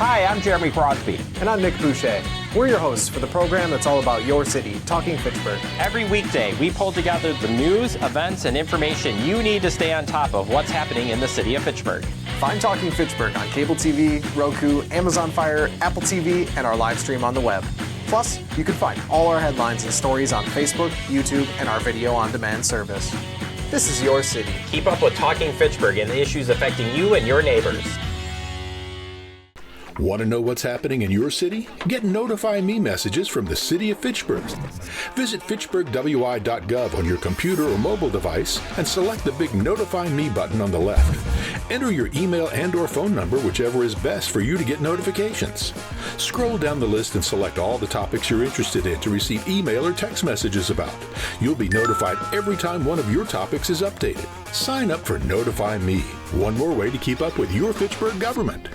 Hi, I'm Jeremy Crosby. And I'm Nick Boucher. We're your hosts for the program that's all about your city, Talking Fitchburg. Every weekday, we pull together the news, events, and information you need to stay on top of what's happening in the city of Fitchburg. Find Talking Fitchburg on cable TV, Roku, Amazon Fire, Apple TV, and our live stream on the web. Plus, you can find all our headlines and stories on Facebook, YouTube, and our video on demand service. This is your city. Keep up with Talking Fitchburg and the issues affecting you and your neighbors. Want to know what's happening in your city? Get Notify Me messages from the City of Fitchburg. Visit fitchburgwi.gov on your computer or mobile device and select the big Notify Me button on the left. Enter your email and/or phone number, whichever is best for you to get notifications. Scroll down the list and select all the topics you're interested in to receive email or text messages about. You'll be notified every time one of your topics is updated. Sign up for Notify Me, one more way to keep up with your Fitchburg government.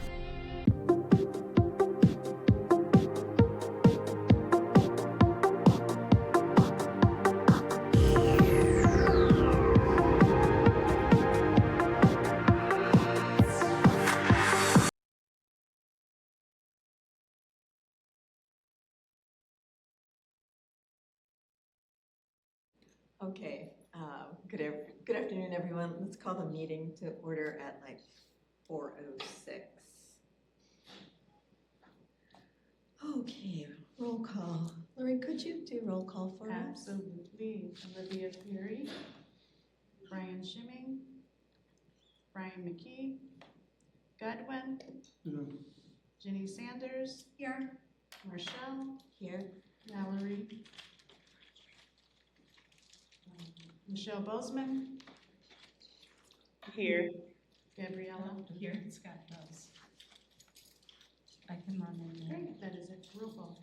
Okay, good afternoon, everyone. Let's call the meeting to order at like 4:06. Okay, roll call. Lori, could you do roll call for us? Absolutely. Olivia Perry, Brian Schimming, Brian McKee, Godwin, Jenny Sanders, Here. Marshall, Here. Mallory, Michelle Bozeman, Here. Gabriella. Here. Scott does. I can run in there. Great, that is it. Roll call.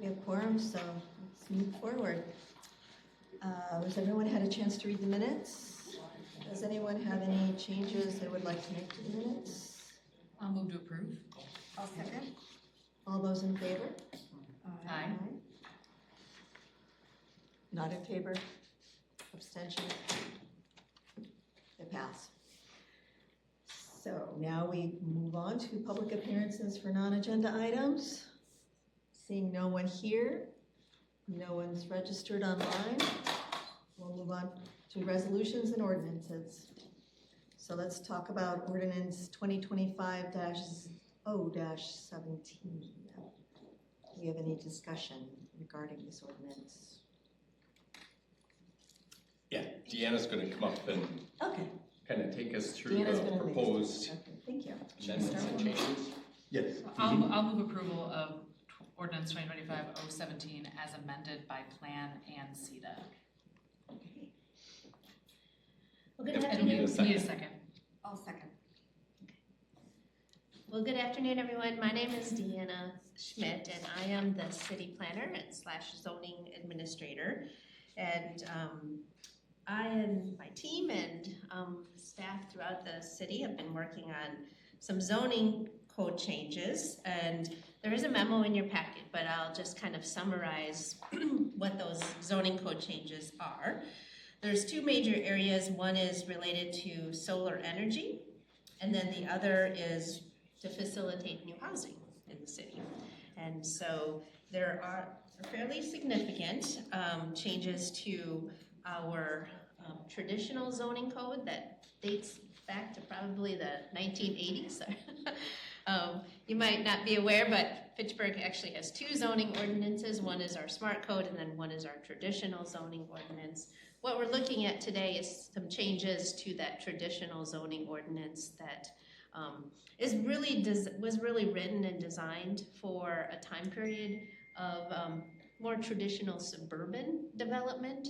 We have quorum, so let's move forward. Has everyone had a chance to read the minutes? Does anyone have any changes they would like to make to the minutes? I'll move to approve. I'll second. All those in favor? Aye. Not in favor? Abstention? They pass. So now we move on to public appearances for non-agenda items. Seeing no one here, no one's registered online, we'll move on to resolutions and ordinances. So let's talk about ordinance 2025-0-17. Do we have any discussion regarding this ordinance? Yeah, Deanna's going to come up and Okay. kind of take us through Deanna's the gonna lead us. proposed Okay, thank you. amendments and changes. Yes. I'll move approval of ordinance 2025-017 as amended by Plan and CETA. Okay. Well, good Yep. And afternoon. we need a second. I'll second. Well, good afternoon, everyone. My name is Deanna Schmidt, and I am the city planner and / zoning administrator. And I and my team and staff throughout the city have been working on some zoning code changes. And there is a memo in your packet, but I'll just kind of summarize what those zoning code changes are. There's two major areas. One is related to solar energy, and then the other is to facilitate new housing in the city. And so there are fairly significant changes to our traditional zoning code that dates back to probably the 1980s. You might not be aware, but Fitchburg actually has two zoning ordinances. One is our smart code, and then one is our traditional zoning ordinance. What we're looking at today is some changes to that traditional zoning ordinance that was really written and designed for a time period of more traditional suburban development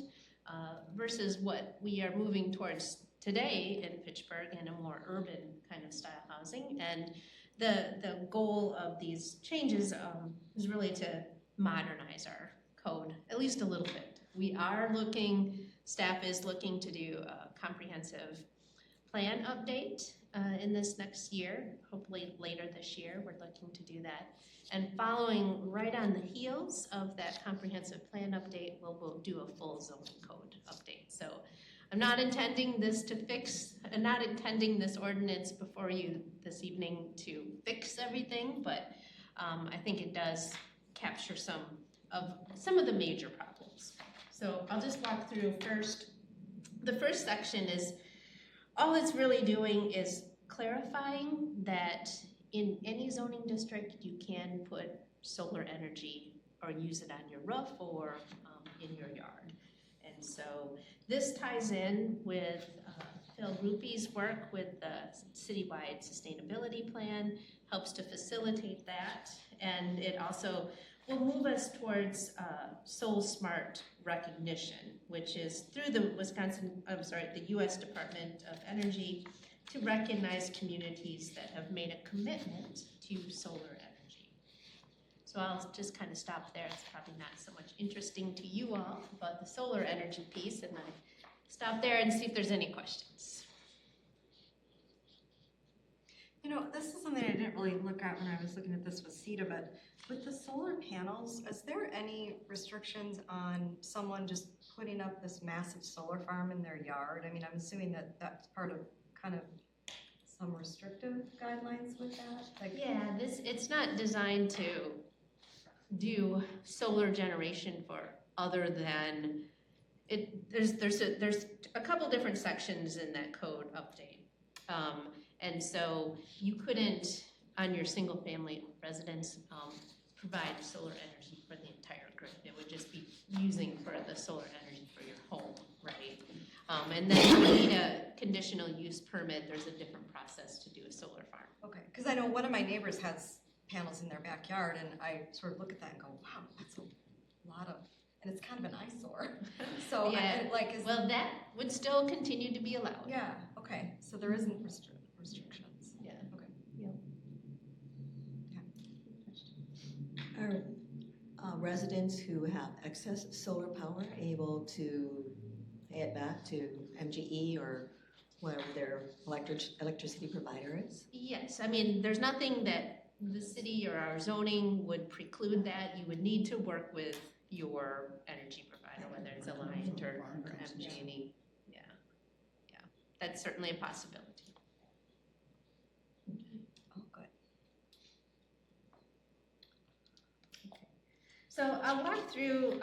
versus what we are moving towards today in Fitchburg in a more urban kind of style housing. And the goal of these changes is really to modernize our code, at least a little bit. Staff is looking to do a comprehensive plan update in this next year, hopefully later this year. We're looking to do that. And following right on the heels of that comprehensive plan update, we'll do a full zoning code update. So I'm not intending this to fix, I'm not intending this ordinance before you this evening to fix everything, but I think it does capture some of the major problems. So I'll just walk through first. The first section is, all it's really doing is clarifying that in any zoning district, you can put solar energy or use it on your roof or in your yard. And so this ties in with Phil Rupe's work with the citywide sustainability plan, helps to facilitate that, and it also will move us towards Soul Smart recognition, which is through the the U.S. Department of Energy to recognize communities that have made a commitment to solar energy. So I'll just kind of stop there. It's probably not so much interesting to you all about the solar energy piece, and I stop there and see if there's any questions. You know, this is something I didn't really look at when I was looking at this with CETA, but with the solar panels, is there any restrictions on someone just putting up this massive solar farm in their yard? I mean, I'm assuming that that's part of kind of some restrictive guidelines with that? Like, Yeah, it's not designed to do solar generation for other than it. There's a couple different sections in that code update, and so you couldn't on your single family residence provide solar energy for the entire grid. It would just be using for the solar energy for your home, right? And then if you need a conditional use permit, there's a different process to do a solar farm. okay, because I know one of my neighbors has panels in their backyard, and I sort of look at that and go, wow, that's a lot of, and it's kind of an eyesore. So Yeah. well, that would still continue to be allowed. yeah, okay, so there isn't restrictions. Yeah. Okay. Are residents who have excess solar power able to pay it back to MGE or whatever their electricity provider is? Yes, I mean, there's nothing that the city or our zoning would preclude that. You would need to work with your energy provider, whether it's Alliant or MGE. Yeah, that's certainly a possibility. Oh, good. So I'll walk through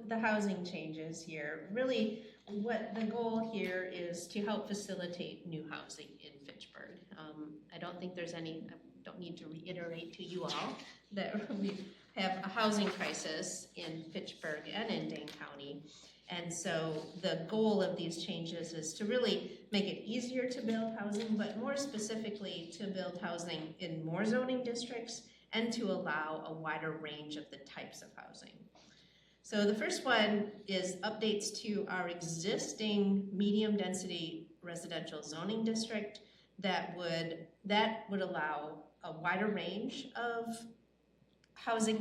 the housing changes here. Really, what the goal here is to help facilitate new housing in Fitchburg. I don't think there's any, I don't need to reiterate to you all that we have a housing crisis in Fitchburg and in Dane County. And so the goal of these changes is to really make it easier to build housing, but more specifically to build housing in more zoning districts and to allow a wider range of the types of housing. So the first one is updates to our existing medium density residential zoning district that would allow a wider range of housing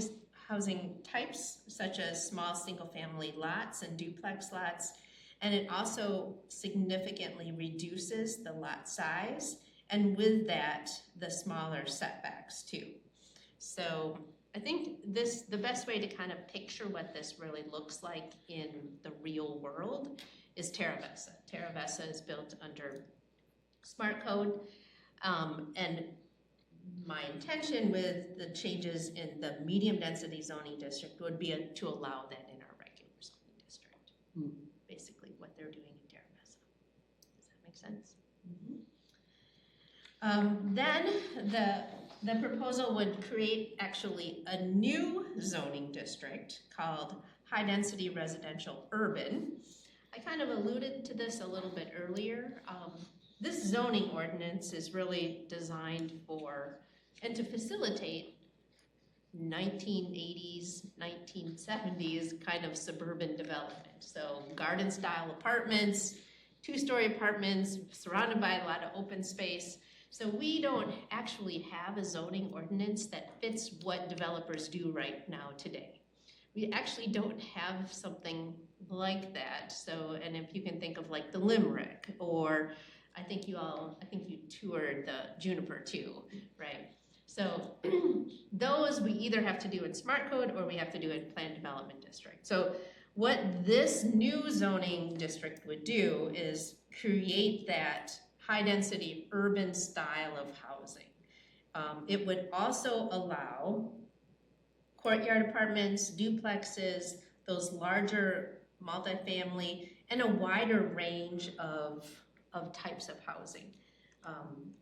types, such as small single family lots and duplex lots. And it also significantly reduces the lot size, and with that, the smaller setbacks too. So I think the best way to kind of picture what this really looks like in the real world is Terra Vesa. Terra Vesa is built under Smart Code, and my intention with the changes in the medium density zoning district would be to allow that in our regular zoning district. Basically what they're doing in Terra Vesa. Does that make sense? Then the proposal would create actually a new zoning district called High Density Residential Urban. I kind of alluded to this a little bit earlier. This zoning ordinance is really designed for and to facilitate 1980s, 1970s kind of suburban development. So garden style apartments, 2-story apartments surrounded by a lot of open space. So we don't actually have a zoning ordinance that fits what developers do right now today. We actually don't have something like that. So, and if you can think of like the Limerick, or I think you toured the Juniper too, right? So those we either have to do in Smart Code or we have to do in Planned Development District. So What this new zoning district would do is create that high-density urban style of housing. It would also allow courtyard apartments, duplexes, those larger multifamily, and a wider range of types of housing.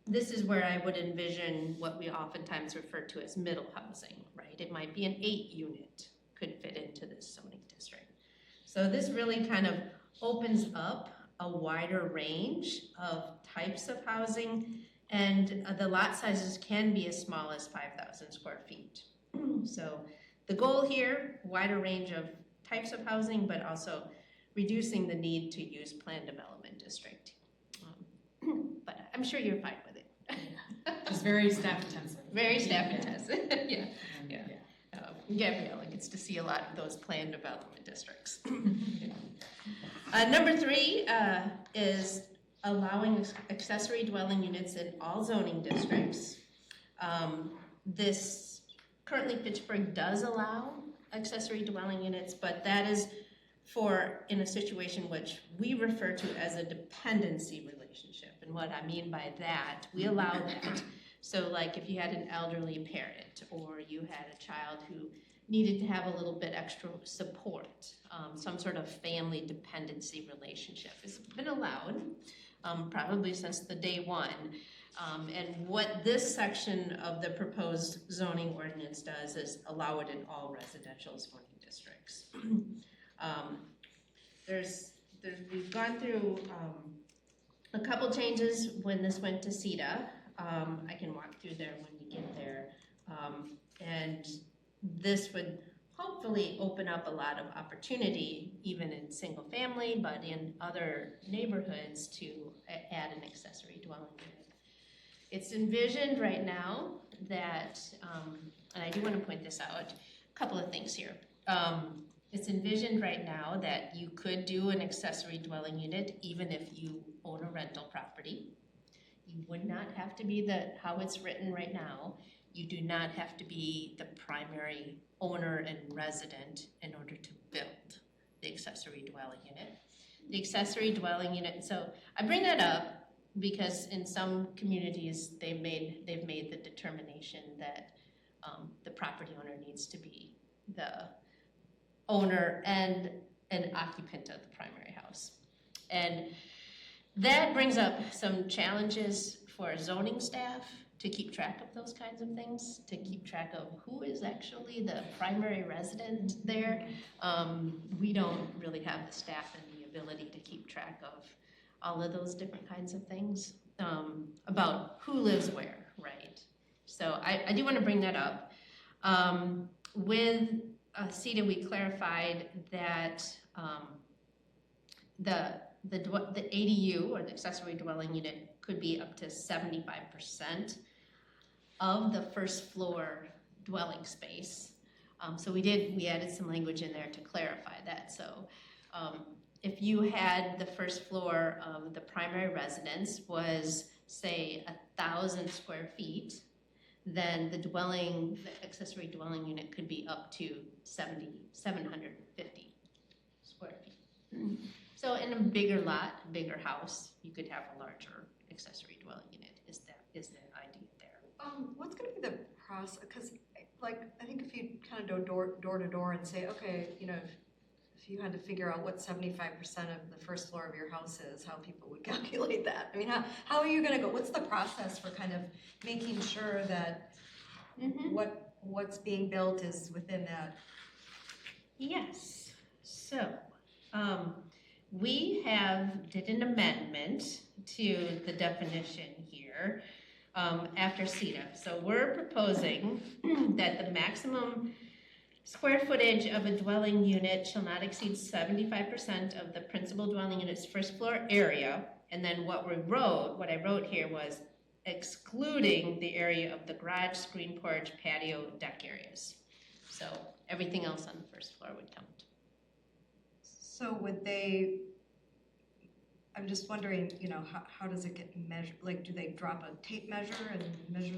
This is where I would envision what we oftentimes refer to as middle housing, right? It might be an 8-unit could fit into this zoning district. So this really kind of opens up a wider range of types of housing, and the lot sizes can be as small as 5,000 square feet. So the goal here, wider range of types of housing, but also reducing the need to use planned development district. But I'm sure you're fine with it. It's very staff intensive. Very staff intensive, yeah. Gabriella gets to see a lot of those planned development districts. Number 3 is allowing accessory dwelling units in all zoning districts. Currently Fitchburg does allow accessory dwelling units, but that is in a situation which we refer to as a dependency relationship. And what I mean by that, we allow that. So like if you had an elderly parent or you had a child who needed to have a little bit extra support, some sort of family dependency relationship has been allowed, probably since the day one. And what this section of the proposed zoning ordinance does is allow it in all residential zoning districts. We've gone through a couple changes when this went to CETA. I can walk through there when we get there. And this would hopefully open up a lot of opportunity, even in single family, but in other neighborhoods to add an accessory dwelling unit. It's envisioned right now that, and I do want to point this out, a couple of things here. It's envisioned right now that you could do an accessory dwelling unit even if you own a rental property. You would not have to be how it's written right now. You do not have to be the primary owner and resident in order to build the accessory dwelling unit. The accessory dwelling unit, so I bring that up because in some communities they've made the determination that the property owner needs to be the owner and an occupant of the primary house. And that brings up some challenges for zoning staff to keep track of those kinds of things, to keep track of who is actually the primary resident there. We don't really have the staff and the ability to keep track of all of those different kinds of things about who lives where, right? So I do want to bring that up. With CETA, we clarified that the ADU, or the accessory dwelling unit, could be up to 75% of the first floor dwelling space. So we added some language in there to clarify that. So if you had the first floor of the primary residence was, say, 1,000 square feet, then the accessory dwelling unit could be up to 750 square feet. So in a bigger lot, bigger house, you could have a larger accessory dwelling unit, is the idea there. What's gonna be the process, because like, I think if you kind of go door to door and say, okay, you know, if you had to figure out what 75% of the first floor of your house is, how people would calculate that. I mean, how are you gonna go, what's the process for kind of making sure that what's being built is within that? Yes, so we did an amendment to the definition here after CETA. So we're proposing that the maximum square footage of a dwelling unit shall not exceed 75% of the principal dwelling unit's first floor area. And then what I wrote here was excluding the area of the garage, screen porch, patio, deck areas. So everything else on the first floor would count. So I'm just wondering, you know, how does it get measured? Like, do they drop a tape measure and measure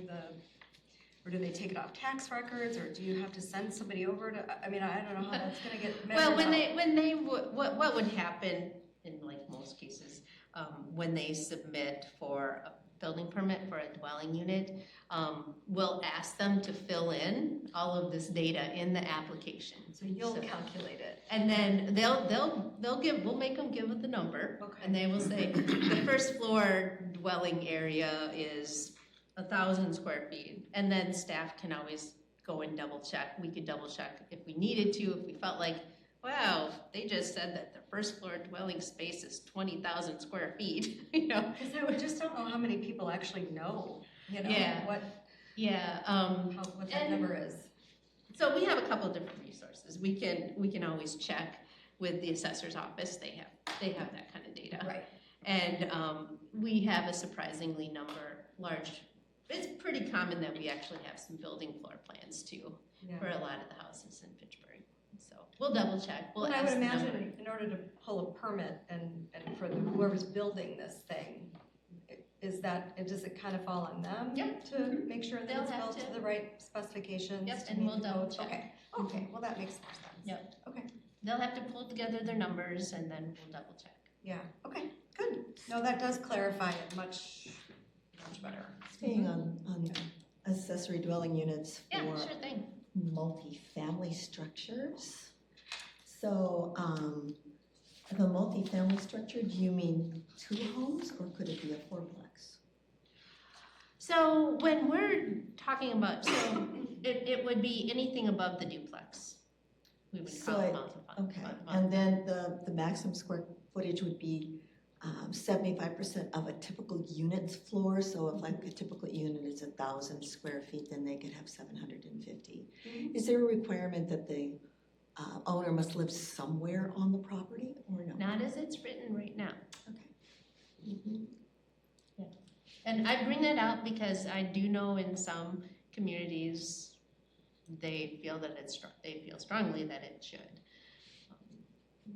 Or do they take it off tax records, or do you have to send somebody over to, I mean, I don't know how that's gonna get measured Well, out. what would happen in like most cases, when they submit for a building permit for a dwelling unit, we'll ask them to fill in all of this data in the application. So you'll calculate it. And then we'll make them give it the number. Okay. And they will say, the first floor dwelling area is 1,000 square feet. And then staff can always go and double check. We could double check if we needed to, if we felt like, wow, they just said that the first floor dwelling space is 20,000 square feet, you know? Because I just don't know how many people actually know, you know, Yeah. what that and- number is. So we have a couple of different resources. We can always check with the assessor's office. They have that kind of data. Right. And we have a surprisingly large, it's pretty common that we actually have some building floor plans too Yeah. for a lot of the houses in Fitchburg. So we'll double check. We'll Well, I ask would the number. imagine in order to pull a permit and for whoever's building this thing, does it kind of fall on them? Yep. To make sure that They'll it's have built to. to the right specifications? Yep, to and meet we'll the double code? check. Okay, well, that makes more sense. Yep. Okay, They'll have to pull together their numbers and then we'll double check. yeah, okay, good. No, that does clarify it much better. Staying on accessory dwelling units Yeah, for sure thing. multifamily structures. So, if a multifamily structure, do you mean 2 homes or could it be a 4-plex? So when we're talking about, so it would be anything above the duplex. We would call it multifamily. Okay, and then the maximum square footage would be 75% of a typical unit's floor. So if like a typical unit is 1,000 square feet, then they could have 750. Is there a requirement that the owner must live somewhere on the property or no? Not as it's written right now. Okay. Yeah. And I bring that up because I do know in some communities, they feel strongly that it should.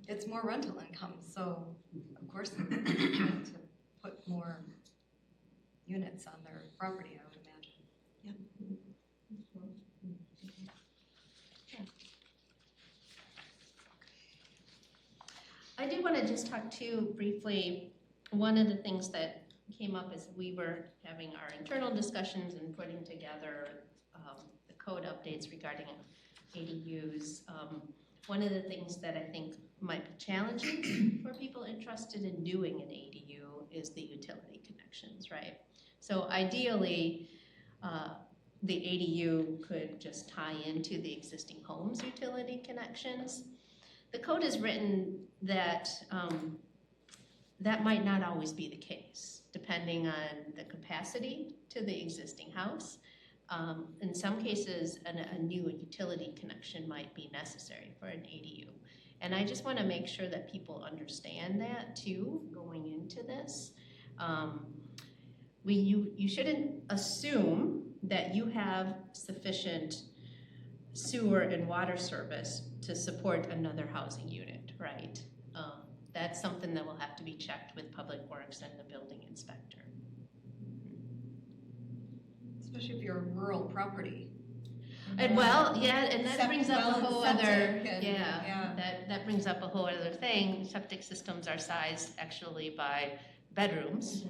It's more rental income, so of course they want to put more units on their property, I would imagine. I do want to just talk too briefly, one of the things that came up as we were having our internal discussions and putting together the code updates regarding ADUs. One of the things that I think might be challenging for people interested in doing an ADU is the utility connections, right? So ideally, the ADU could just tie into the existing home's utility connections. The code is written that that might not always be the case, depending on the capacity to the existing house. In some cases, a new utility connection might be necessary for an ADU. And I just want to make sure that people understand that too, going into this. You shouldn't assume that you have sufficient sewer and water service to support another housing unit, right? That's something that will have to be checked with Public Works and the building inspector. Especially if you're a rural property. And well, yeah, and that brings up a whole other, yeah. that brings up a whole other thing. Septic systems are sized actually by bedrooms.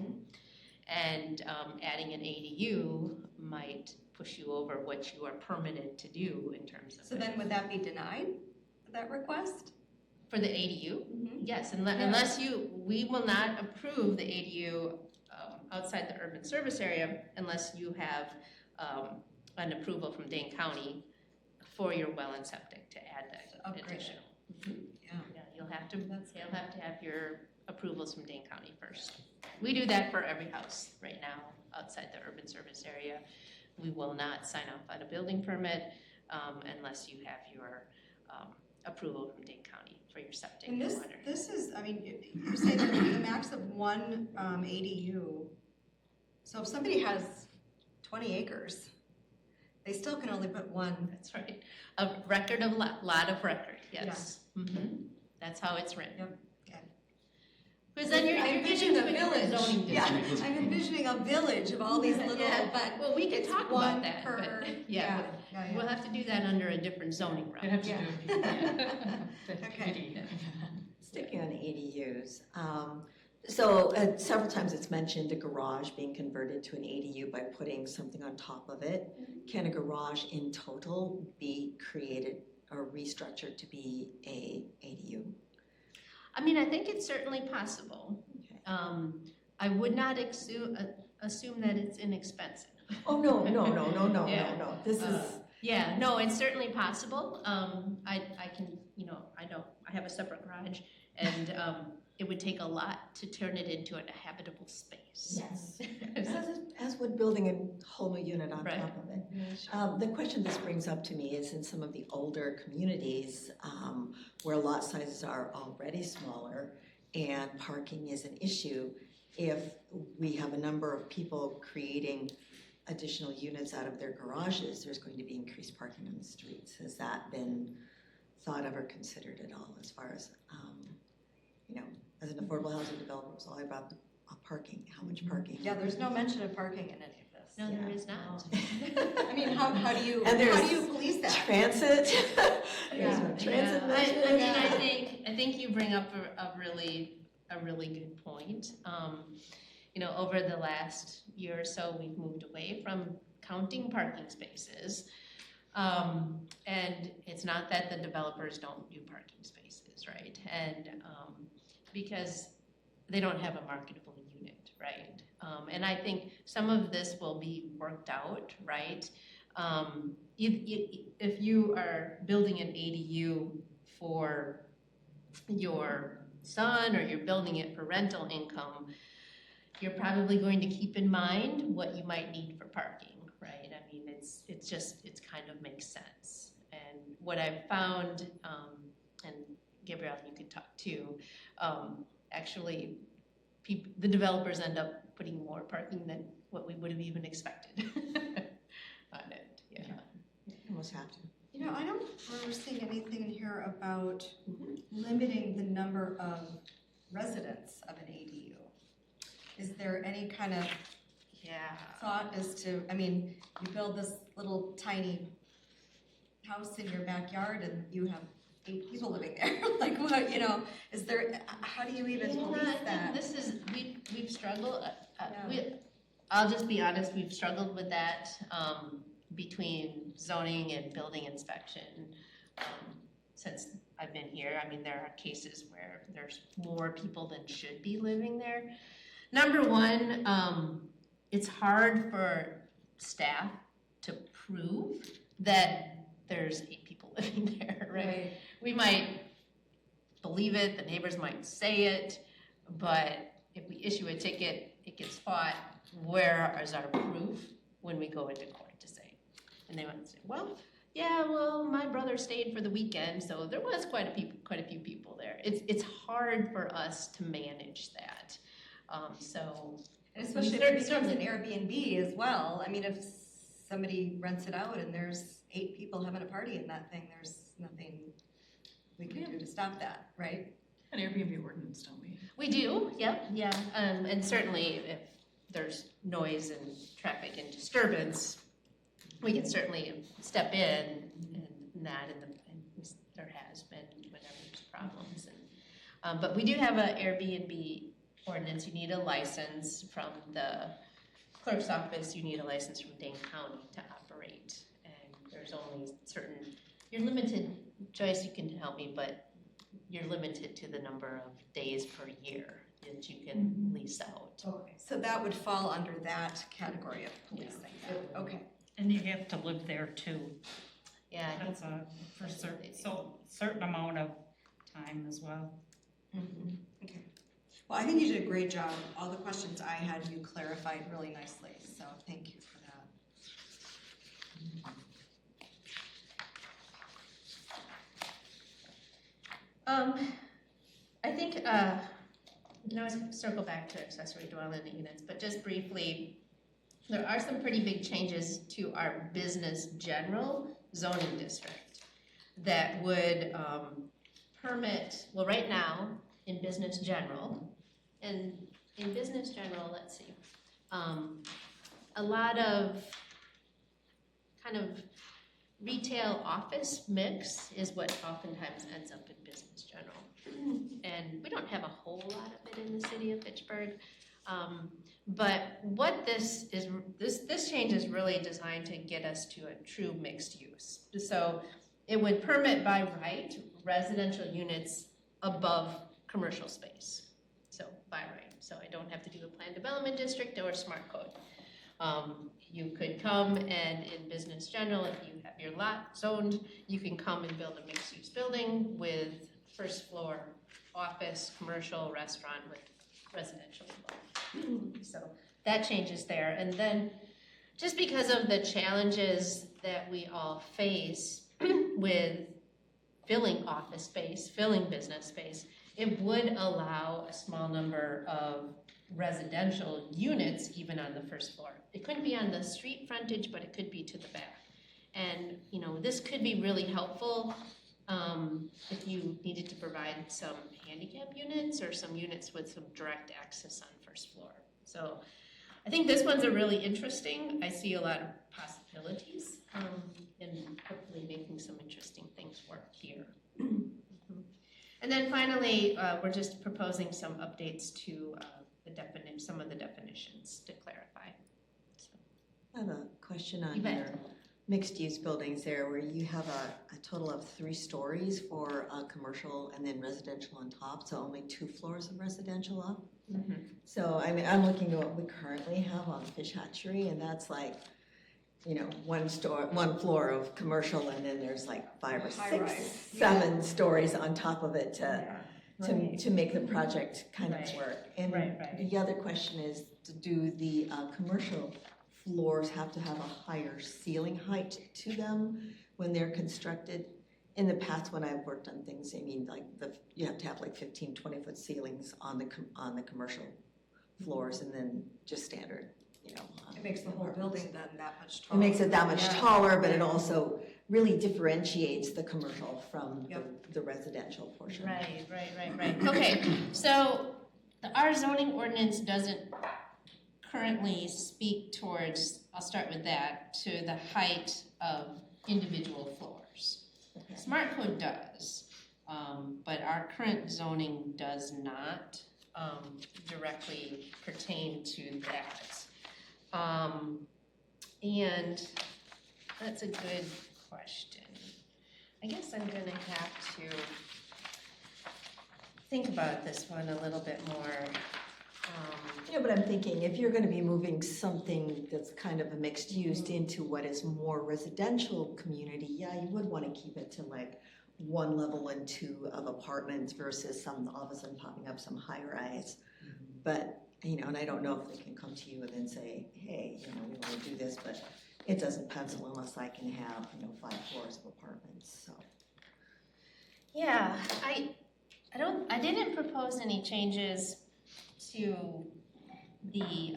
And adding an ADU might push you over what you are permitted to do in terms of. So then would that be denied, that request? For the ADU? Yes, unless we will not approve the ADU outside the urban service area unless you have an approval from Dane County for your well and septic to add that additional. Yeah, you'll have to have your approvals from Dane County first. We do that for every house right now outside the urban service area. We will not sign off on a building permit unless you have your approval from Dane County for your septic and water. This is, I mean, you say that the max of one ADU. So if somebody has 20 acres, they still can only put one. That's right. A record of lot of record, yes. That's how it's written. Yep. Okay. Because then you're I'm getting envisioning to a a village. zoning Yeah, district. I'm envisioning a village of all these little, Yeah, but well, we could it's talk one about that, per, but, yeah, we'll have to do that under a different zoning route. We'd have to Yeah. do a Okay. committee. Sticking on ADUs, so several times it's mentioned a garage being converted to an ADU by putting something on top of it. Can a garage in total be created or restructured to be a ADU? I mean, I think it's certainly possible. Okay. I would not assume that it's inexpensive. Oh, no, Yeah. no, this is, Yeah, no, it's certainly possible. I can, I have a separate garage, and it would take a lot to turn it into a habitable space. yes, as would building a whole new unit on Right. top of it. The question this brings up to me is in some of the older communities where lot sizes are already smaller and parking is an issue, if we have a number of people creating additional units out of their garages, there's going to be increased parking on the streets. Has that been thought of or considered at all as far as, as an affordable housing developer, it's all about parking, how much parking? yeah, there's no mention of parking in any of this. No, there Yeah. is not. I mean, how do you, And there's how do you police that? Transit. There's no Yeah. transit I mentioned. mean, I think you bring up a really good point. Over the last year or so, we've moved away from counting parking spaces. And it's not that the developers don't do parking spaces, right? And because they don't have a marketable unit, right? And I think some of this will be worked out, right? If you are building an ADU for your son or you're building it for rental income, you're probably going to keep in mind what you might need for parking, right? I mean, it's kind of makes sense. And what I've found, and Gabrielle, you could talk too, actually, the developers end up putting more parking than what we would have even expected on it, yeah. You almost have to. I don't remember seeing anything in here about limiting the number of residents of an ADU. Is there any kind of thought as to, you build this little tiny house in your backyard and you have 8 people living there, like what, is there, how do you even police that? This is, we've struggled, I'll just be honest, we've struggled with that between zoning and building inspection since I've been here. I mean, there are cases where there's more people than should be living there. Number one, it's hard for staff to prove that there's 8 people living there, right? We might believe it, the neighbors might say it, but if we issue a ticket, it gets fought. Where is our proof when we go into court to say? And they might say, well, my brother stayed for the weekend, so there was quite a few people there. It's hard for us to manage that. And especially if it becomes an Airbnb as well. I mean, if somebody rents it out and there's 8 people having a party in that thing, there's nothing we can do to stop that, right? An Airbnb ordinance, don't we? We do, yep, yeah, and certainly if there's noise and traffic and disturbance, we can certainly step in and that, and there has been whenever there's problems. But we do have an Airbnb ordinance. You need a license from the clerk's office, you need a license from Dane County to operate, and there's only you're limited, Joyce, you can help me, but you're limited to the number of days per year that you can lease out. Okay, so that would fall under that category of policing. Yeah. Okay. And you have to live there too. Yeah, I think That's certain amount of time as well. Okay. Well, I think you did a great job. All the questions I had, you clarified really nicely, so thank you for that. I think, now I circle back to accessory dwelling units, but just briefly, there are some pretty big changes to our business general zoning district that would permit, well, right now, in business general, and in business general, let's see, a lot of kind of retail office mix is what oftentimes ends up in business general. And we don't have a whole lot of it in the city of Fitchburg. But what this change is really designed to get us to a true mixed use. So it would permit by right residential units above commercial space. So by right. So I don't have to do a planned development district or smart code. You could come and in business general, if you have your lot zoned, you can come and build a mixed use building with first floor office, commercial, restaurant with residential above. So that changes there. And then just because of the challenges that we all face with filling office space, filling business space, it would allow a small number of residential units even on the first floor. It couldn't be on the street frontage, but it could be to the back. And you know, this could be really helpful if you needed to provide some handicap units or some units with some direct access on first floor. So I think this one's a really interesting. I see a lot of possibilities in hopefully making some interesting things work here. And then finally, we're just proposing some updates to some of the definitions to clarify. So. I have a question on You bet. your mixed-use buildings there, where you have a total of 3 stories for commercial and then residential on top, so only 2 floors of residential up. Mm-hmm. So I mean, I'm looking at what we currently have on Fish Hatchery, and that's like, you know, 1 floor of commercial, and then there's like 5 or 6, 7 stories on top of it to make the project kind of work. And the other question is, do the commercial floors have to have a higher ceiling height to them when they're constructed? In the past, when I've worked on things, I mean, like you have to have like 15, 20-foot ceilings on the commercial floors, and then just standard, you know. It makes the whole building then that much taller. It makes it that much taller, but it also really differentiates the commercial from the residential portion. Right. Okay, so our zoning ordinance doesn't currently speak towards, I'll start with that, to the height of individual floors. Okay. Smart code does, but our current zoning does not directly pertain to that. And that's a good question. I guess I'm gonna have to think about this one a little bit more. Yeah, but I'm thinking if you're gonna be moving something that's kind of a mixed use into what is more residential community, yeah, you would wanna keep it to like 1 level and 2 of apartments versus some all of a sudden popping up some high rise. But, you know, and I don't know if they can come to you and then say, hey, you know, we wanna do this, but it doesn't pencil unless I can have, you know, 5 floors of apartments, so. Yeah, I didn't propose any changes to the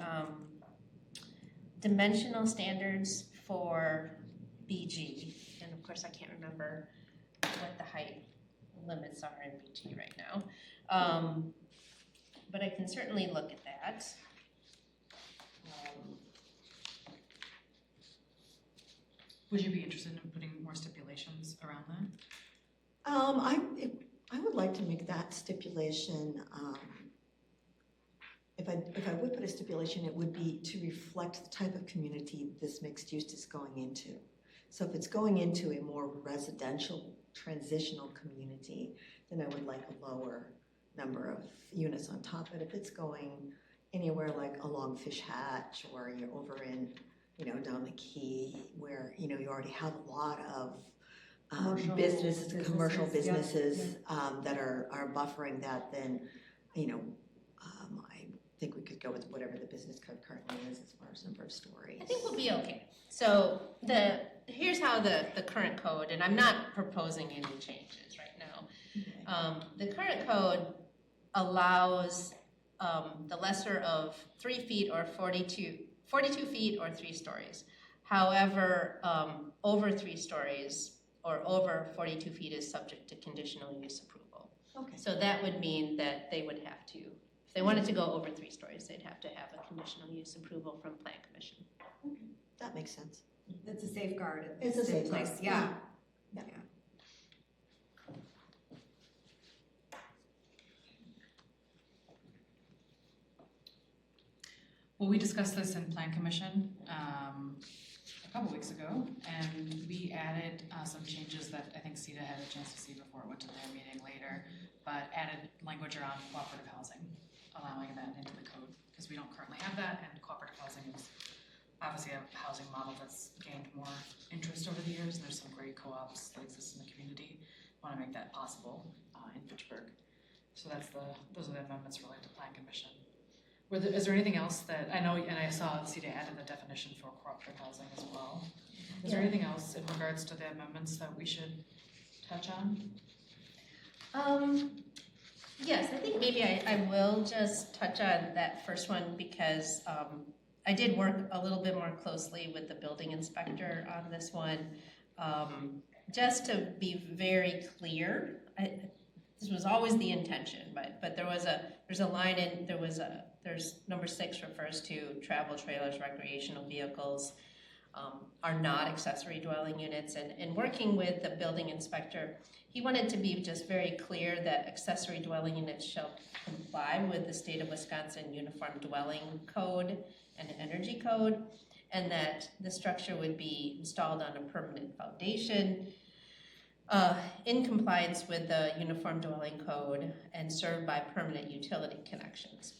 dimensional standards for BG, and of course I can't remember what the height limits are in BG right now, but I can certainly look at that. Would you be interested in putting more stipulations around that? I would like to make that stipulation, if I would put a stipulation, it would be to reflect the type of community this mixed use is going into. So if it's going into a more residential transitional community, then I would like a lower number of units on top. But if it's going anywhere like along Fish Hatch, or you're over in, you know, down the Key, where, you know, you already have a lot of commercial businesses that are buffering that, then, you know, I think we could go with whatever the business code currently is as far as number of stories. I think we'll be okay. So here's how the current code, and I'm not proposing any changes right now. Okay. The current code allows the lesser of 3 feet or 42 feet or 3 stories. However, over 3 stories or over 42 feet is subject to conditional use approval. Okay. So that would mean that they would have to If they wanted to go over 3 stories, they'd have to have a conditional use approval from Plan Commission. That makes sense. It's a safeguard. It's a safe safeguard. place, yeah. Yeah. Well, we discussed this in Plan Commission a couple weeks ago, and we added some changes that I think CETA had a chance to see before it went to their meeting later, but added language around cooperative housing, allowing that into the code, because we don't currently have that, and cooperative housing is obviously a housing model that's gained more interest over the years, and there's some great co-ops that exist in the community. Want to make that possible in Fitchburg. So those are the amendments related to Plan Commission. Is there anything else that, I know, and I saw CETA added the definition for cooperative housing as well. Is there anything else in regards to the amendments that we should touch on? Yes, I think maybe I will just touch on that first one because I did work a little bit more closely with the building inspector on this one. Just to be very clear, this was always the intention, but there's a line in, there's number 6 refers to travel trailers, recreational vehicles, are not accessory dwelling units. And working with the building inspector, he wanted to be just very clear that accessory dwelling units shall comply with the state of Wisconsin Uniform Dwelling Code and Energy Code, and that the structure would be installed on a permanent foundation in compliance with the Uniform Dwelling Code and served by permanent utility connections.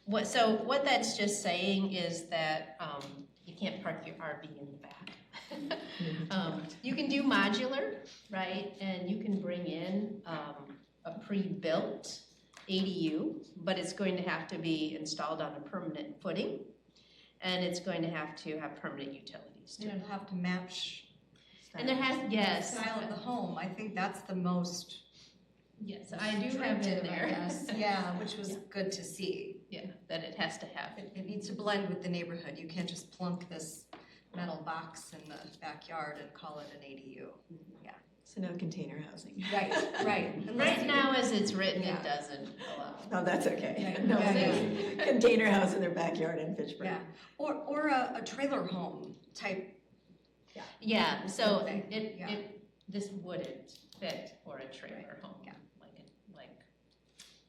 What that's just saying is that you can't park your RV in the back. You can do modular, right? And you can bring in a pre-built ADU, but it's going to have to be installed on a permanent footing, and it's going to have permanent utilities too. It'll have to match And there has, yes. the style of the home. I think that's the most Yes, I do have it there. I guess. Yeah, which was good to see. Yeah, that it has to have. It needs to blend with the neighborhood. You can't just plunk this metal box in the backyard and call it an ADU. Yeah. So no container housing. Right, right. Right now, as it's written, Yeah. it doesn't allow. Oh, that's okay. Yeah. No Yeah, container house in their backyard in Fitchburg. Yeah, or a trailer home type. Yeah, so Yeah. this wouldn't fit for a trailer home. Yeah. Like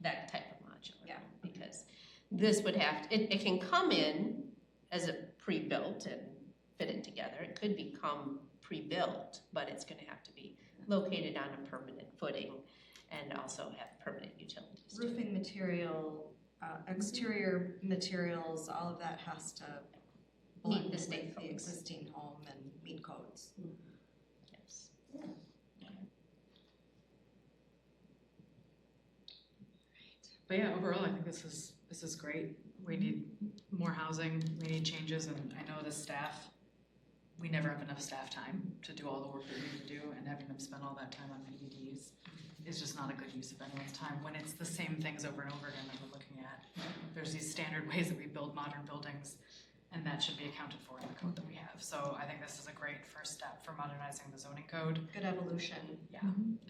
that type of modular. Yeah. Because this would have, it can come in as a pre-built and fit it together. It could become pre-built, but it's gonna have to be located on a permanent footing and also have permanent utilities. Roofing material, exterior materials, all of that has to Meet blend the state with the codes. existing home and meet codes. Yes. But yeah, overall, I think this is great. We need more housing, we need changes, and I know the staff, we never have enough staff time to do all the work that we need to do, and having them spend all that time on PDDs is just not a good use of anyone's time when it's the same things over and over again that we're looking at. There's these standard ways that we build modern buildings, and that should be accounted for in the code that we have. So I think this is a great first step for modernizing the zoning code. Good evolution. Yeah,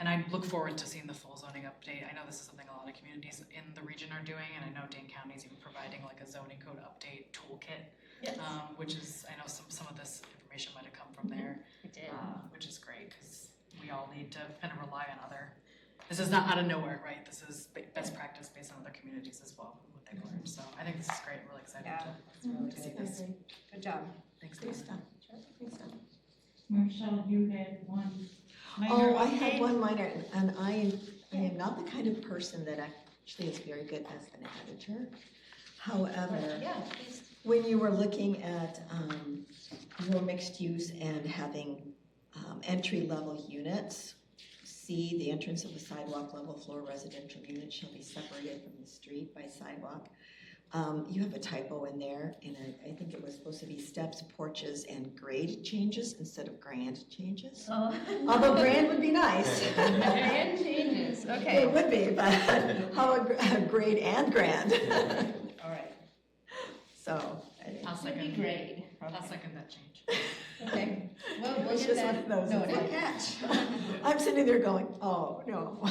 and I look forward to seeing the full zoning update. I know this is something a lot of communities in the region are doing, and I know Dane County is even providing like a zoning code update toolkit, Yes. which is, I know some of this information might have come from there, It did. which is great because we all need to kind of rely on other. This is not out of nowhere, right? This is best practice based on other communities as well, what they've learned. So I think this is great. I'm really excited Yeah, to it's really see good. this. Good job. Thanks, Great Lisa. stuff. Great stuff. Marshall, you had one. Oh, minor I had update? one minor, and I am not the kind of person that actually is very good as an editor. However, Yeah, please. when you were looking at your mixed use and having entry-level units, C, the entrance of the sidewalk level floor residential unit shall be separated from the street by sidewalk. You have a typo in there, and I think it was supposed to be steps, porches, and grade changes instead of grand changes. Oh. Although grand would be nice. Grand changes, okay. It would be, but how a grade and grand. All right. So, I'll Would be second. great. I'll second that change. Okay. We'll It's get just one that of those. noted. Good catch. I'm sitting there going, oh, no.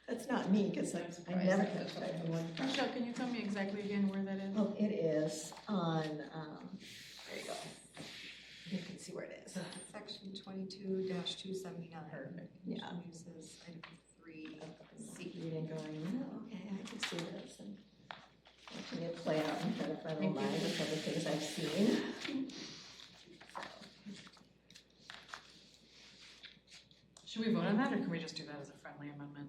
That's not me, because I never catch that in one. Michelle, can you tell me exactly again where that is? Oh, it is on, there you go. You can see where it is. Section 22-279. Perfect. Yeah. Which uses item 3C. Reading going, oh, okay, I can see this, and watching it play out in front of my own mind with other things I've seen. Should we vote on that, or can we just do that as a friendly amendment?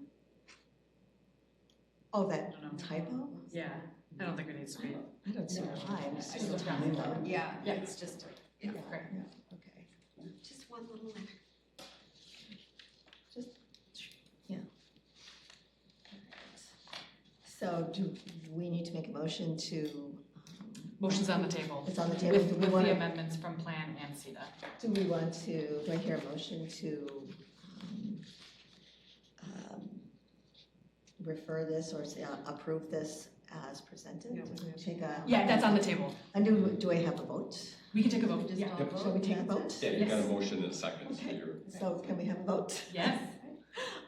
Oh, I that don't know. typo? Yeah, I don't think it needs to be. I don't see why, it's just a It's fine. typo. Yeah, Yeah. it's just, Yeah, Great. yeah, okay. just one little letter. Just, yeah. So do we need to make a motion to, Motion's on the table. it's on the table, do we With want the to, amendments from Plan and CETA. do I hear a motion to refer this or say, approve this as presented? Yeah, we have- Take a, Yeah, that's on the table. and do I have a vote? We can take a vote. Just Yeah. all Yep. vote? Shall we take a vote? Yeah, you got a motion in a second, so Okay. you're. So can we have a vote? Yes.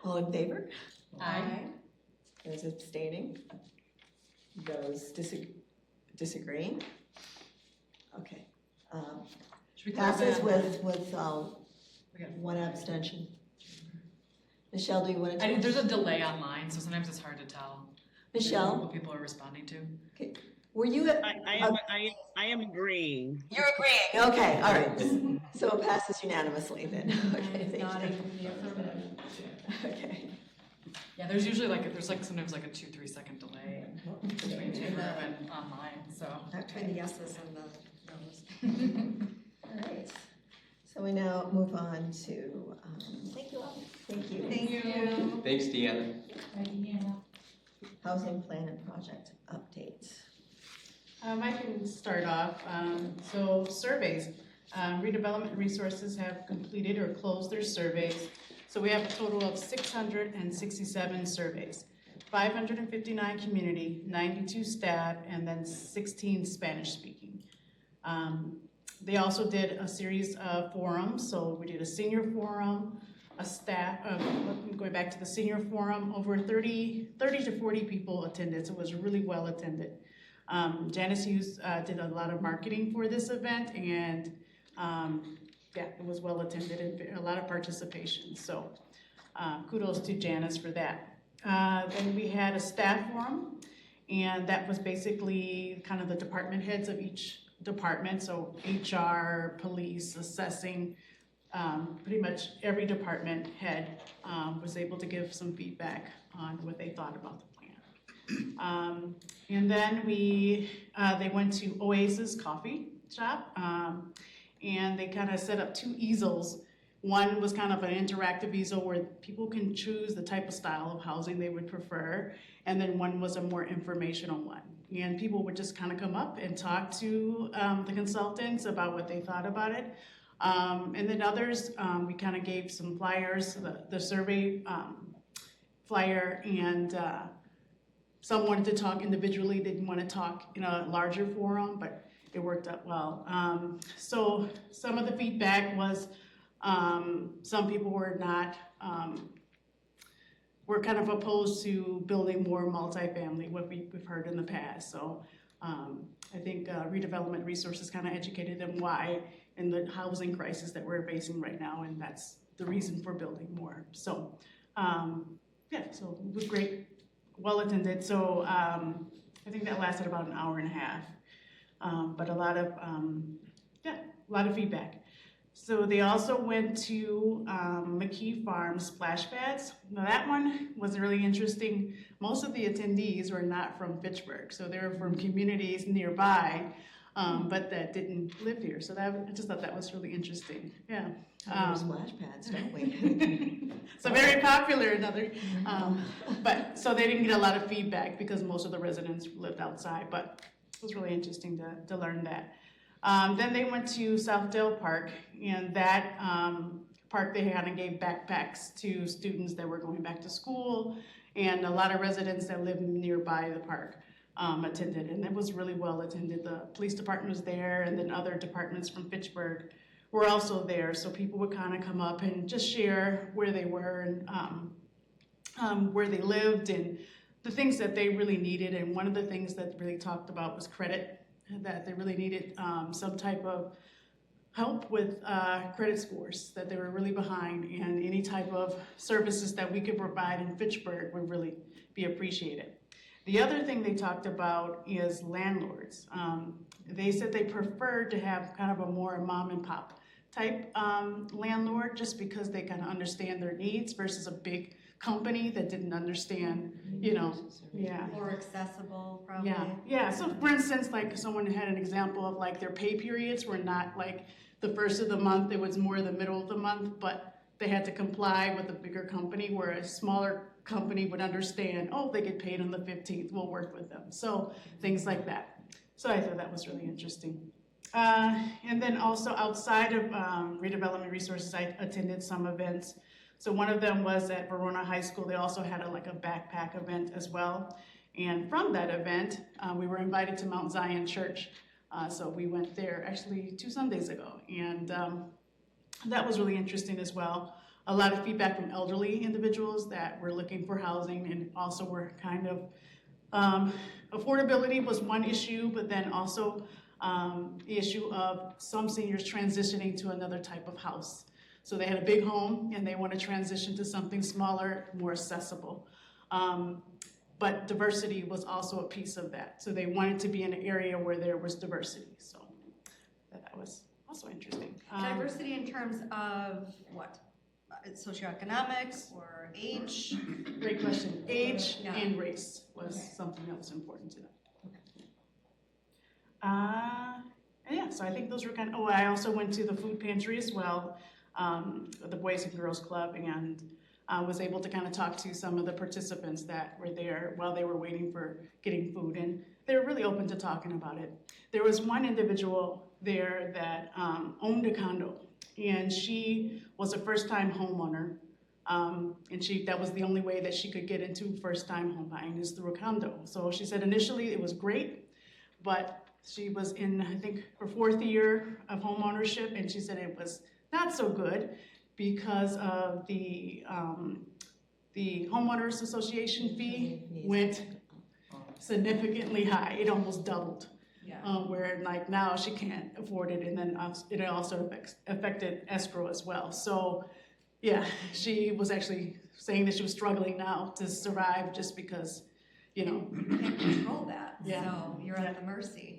All in favor? Aye. Those abstaining? Those disagreeing? Okay. Should we clarify Passes on with We got- one abstention. Michelle, do you want to? There's a delay online, so sometimes it's hard to tell Michelle, what people are responding to. were you at? I am agreeing. You're agreeing. Okay, all right. So it passes unanimously then. Okay, thank Nodding you. in the affirmative. Okay. Yeah, there's usually there's sometimes a 2-3 second delay between Chamber and online, so. Between the yeses and the noes. All right. So we now move on to, thank you all. Thank you. Thank you. Thanks, Deanna. Housing plan and project update. I can start off. So surveys, redevelopment resources have completed or closed their surveys. So we have a total of 667 surveys, 559 community, 92 staff, and then 16 Spanish speaking. They also did a series of forums. So we did a senior forum, a staff, going back to the senior forum, over 30 to 40 people attended, so it was really well attended. Janice Hughes did a lot of marketing for this event, and yeah, it was well attended and a lot of participation, so kudos to Janice for that. Then we had a staff forum, and that was basically kind of the department heads of each department, so HR, police, assessing, pretty much every department head was able to give some feedback on what they thought about the plan. And then they went to Oasis Coffee Shop, and they kind of set up 2 easels. One was kind of an interactive easel where people can choose the type of style of housing they would prefer, and then one was a more informational one. And people would just kind of come up and talk to the consultants about what they thought about it. And then others, we kind of gave some flyers, the survey flyer, and some wanted to talk individually, didn't want to talk in a larger forum, but it worked out well. So some of the feedback was some people were not, were kind of opposed to building more multifamily, what we've heard in the past. So I think redevelopment resources kind of educated them why in the housing crisis that we're facing right now, and that's the reason for building more. So yeah, so it was great, well attended. So I think that lasted about an hour and a half, but a lot of feedback. So they also went to McKee Farm splash pads. Now that one was really interesting. Most of the attendees were not from Fitchburg, so they were from communities nearby, but that didn't live here. So I just thought that was really interesting. Yeah. Splash pads, don't we? So very popular, but so they didn't get a lot of feedback because most of the residents lived outside, but it was really interesting to learn that. Then they went to Southdale Park, and that park they kind of gave backpacks to students that were going back to school, and a lot of residents that live nearby the park attended, and it was really well attended. The police department was there, and then other departments from Fitchburg were also there, so people would kind of come up and just share where they were and where they lived and the things that they really needed. And one of the things that really talked about was credit, that they really needed some type of help with credit scores, that they were really behind, and any type of services that we could provide in Fitchburg would really be appreciated. The other thing they talked about is landlords. They said they prefer to have kind of a more mom and pop type landlord, just because they kind of understand their needs versus a big company that didn't understand, yeah. More accessible, probably. Yeah. So for instance, like someone had an example of like their pay periods were not like the first of the month, it was more the middle of the month, but they had to comply with a bigger company, where a smaller company would understand, oh, they get paid on the 15th, we'll work with them. So things like that. So I thought that was really interesting. And then also outside of redevelopment resources, I attended some events. So one of them was at Verona High School. They also had a backpack event as well. And from that event, we were invited to Mount Zion Church. So we went there actually 2 Sundays ago. And that was really interesting as well. A lot of feedback from elderly individuals that were looking for housing, and also were kind of, affordability was one issue, but then also the issue of some seniors transitioning to another type of house. So they had a big home and they want to transition to something smaller, more accessible. But diversity was also a piece of that. So they wanted to be in an area where there was diversity. So that was also interesting. Diversity in terms of what? Socioeconomics or age? Great question. Age and race was something that was important to them. And yeah, so I think those were kind of, I also went to the food pantry as well, the Boys and Girls Club, and was able to kind of talk to some of the participants that were there while they were waiting for getting food, and they were really open to talking about it. There was one individual there that owned a condo, and she was a first-time homeowner, and that was the only way that she could get into first-time home buying, is through a condo. So she said initially it was great, but she was in, I think, her 4th year of home ownership, and she said it was not so good because of the homeowners association fee went significantly high. It almost doubled. Where like now she can't afford it, and then it also affected escrow as well. So yeah, she was actually saying that she was struggling now to survive, just because, You can't control that, so you're at the mercy.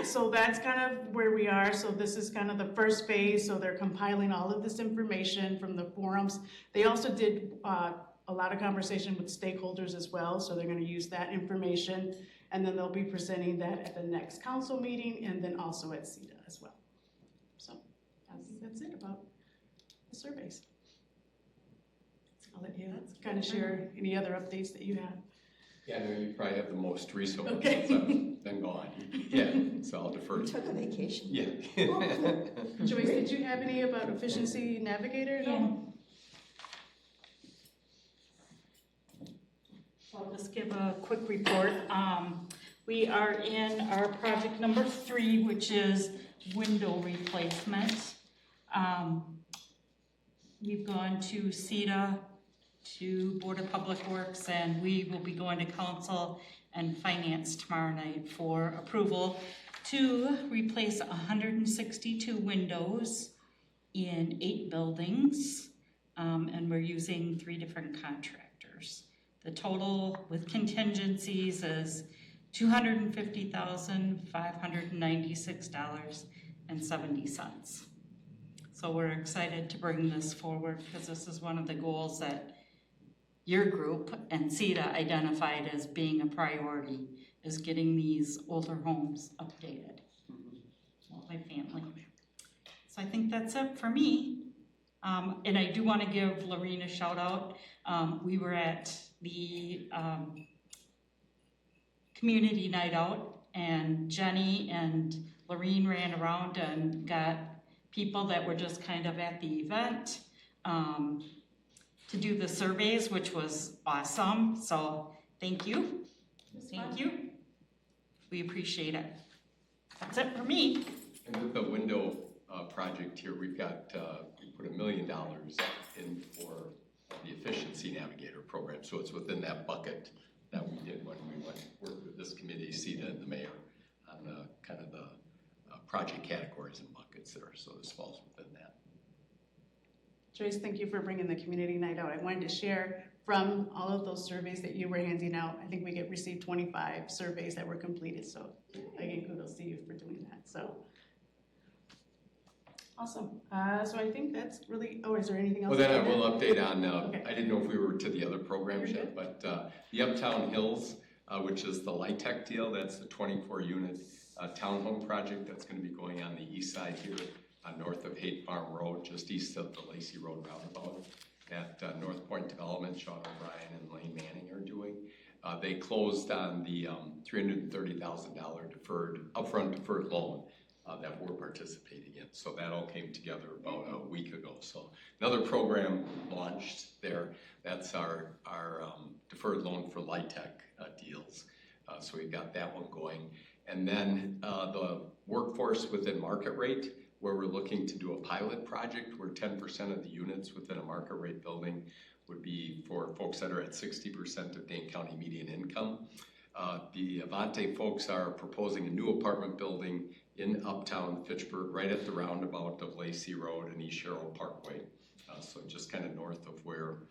So that's kind of where we are. So this is kind of the first phase. So they're compiling all of this information from the forums. They also did a lot of conversation with stakeholders as well. So they're going to use that information, and then they'll be presenting that at the next council meeting, and then also at CETA as well. So I think that's it about the surveys. I'll let you kind of share any other updates that you have. Yeah, I know you probably have the most recent ones Okay. since I've been gone. Yeah, so I'll defer. You took a vacation. Yeah. Joyce, did you have any about Efficiency Navigator at all? I'll just give a quick report. We are in our project number 3, which is window replacement. We've gone to CETA, to Board of Public Works, and we will be going to Council and Finance tomorrow night for approval to replace 162 windows in 8 buildings, and we're using 3 different contractors. The total with contingencies is $250,596.70. So we're excited to bring this forward, because this is one of the goals that your group and CETA identified as being a priority, is getting these older homes updated. Multi-family. So I think that's it for me. And I do want to give Lorene a shout out. We were at the community night out, and Jenny and Lorene ran around and got people that were just kind of at the event to do the surveys, which was awesome. So thank you. Thank you. We appreciate it. That's it for me. And with the window project here. We've got, we put $1 million in for the Efficiency Navigator program. So it's within that bucket that we did when we went work with this committee, CETA and the mayor, on kind of the project categories and buckets there. So this falls within that. Joyce, thank you for bringing the community night out. I wanted to share from all of those surveys that you were handing out. I think we received 25 surveys that were completed. So again, kudos to you for doing that. So awesome. So I think that's really, is there anything else? Well, then I will update on, okay. I didn't know if we were to the other programs yet, but the Uptown Hills, which is the LIHTC deal, that's the 24-unit townhome project that's going to be going on the east side here, north of Haight Farm Road, just east of the Lacey Road roundabout. That North Point Development, Sean O'Brien and Lane Manning are doing. They closed on the $330,000 upfront deferred loan that we're participating in. So that all came together about a week ago. So another program launched there. That's our deferred loan for LIHTC deals. So we've got that one going. And then the workforce within market rate, where we're looking to do a pilot project where 10% of the units within a market rate building would be for folks that are at 60% of Dane County median income. The Avante folks are proposing a new apartment building in Uptown Fitchburg, right at the roundabout of Lacey Road and East Sherrill Parkway. So just kind of north of where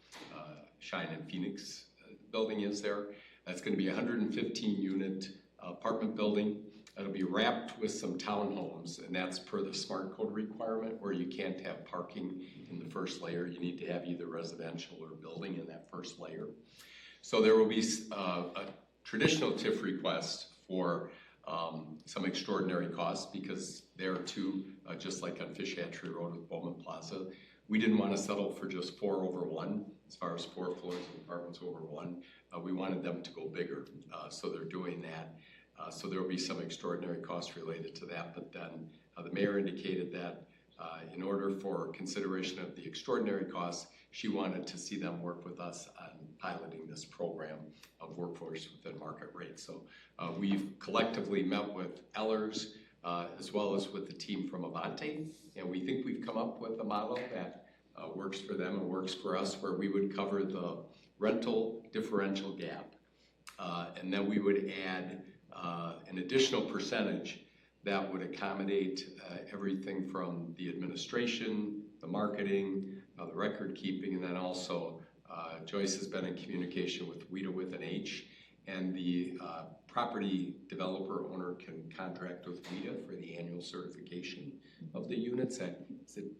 Shine and Phoenix building is there. That's going to be a 115-unit apartment building. It'll be wrapped with some townhomes, and that's per the smart code requirement, where you can't have parking in the first layer. You need to have either residential or building in that first layer. So there will be a traditional TIF request for some extraordinary costs, because there too, just like on Fish Hatchery Road with Bowman Plaza, we didn't want to settle for just 4 over 1, as far as 4 floors of apartments over 1. We wanted them to go bigger, so they're doing that. So there will be some extraordinary costs related to that, but then the mayor indicated that in order for consideration of the extraordinary costs, she wanted to see them work with us on piloting this program of workforce within market rate. So we've collectively met with Ellers as well as with the team from Avante, and we think we've come up with a model that works for them and works for us, where we would cover the rental differential gap, and then we would add an additional percentage that would accommodate everything from the administration, the marketing, the record keeping, and then also Joyce has been in communication with WIDA with an H, and the property developer owner can contract with WIDA for the annual certification of the units at, is it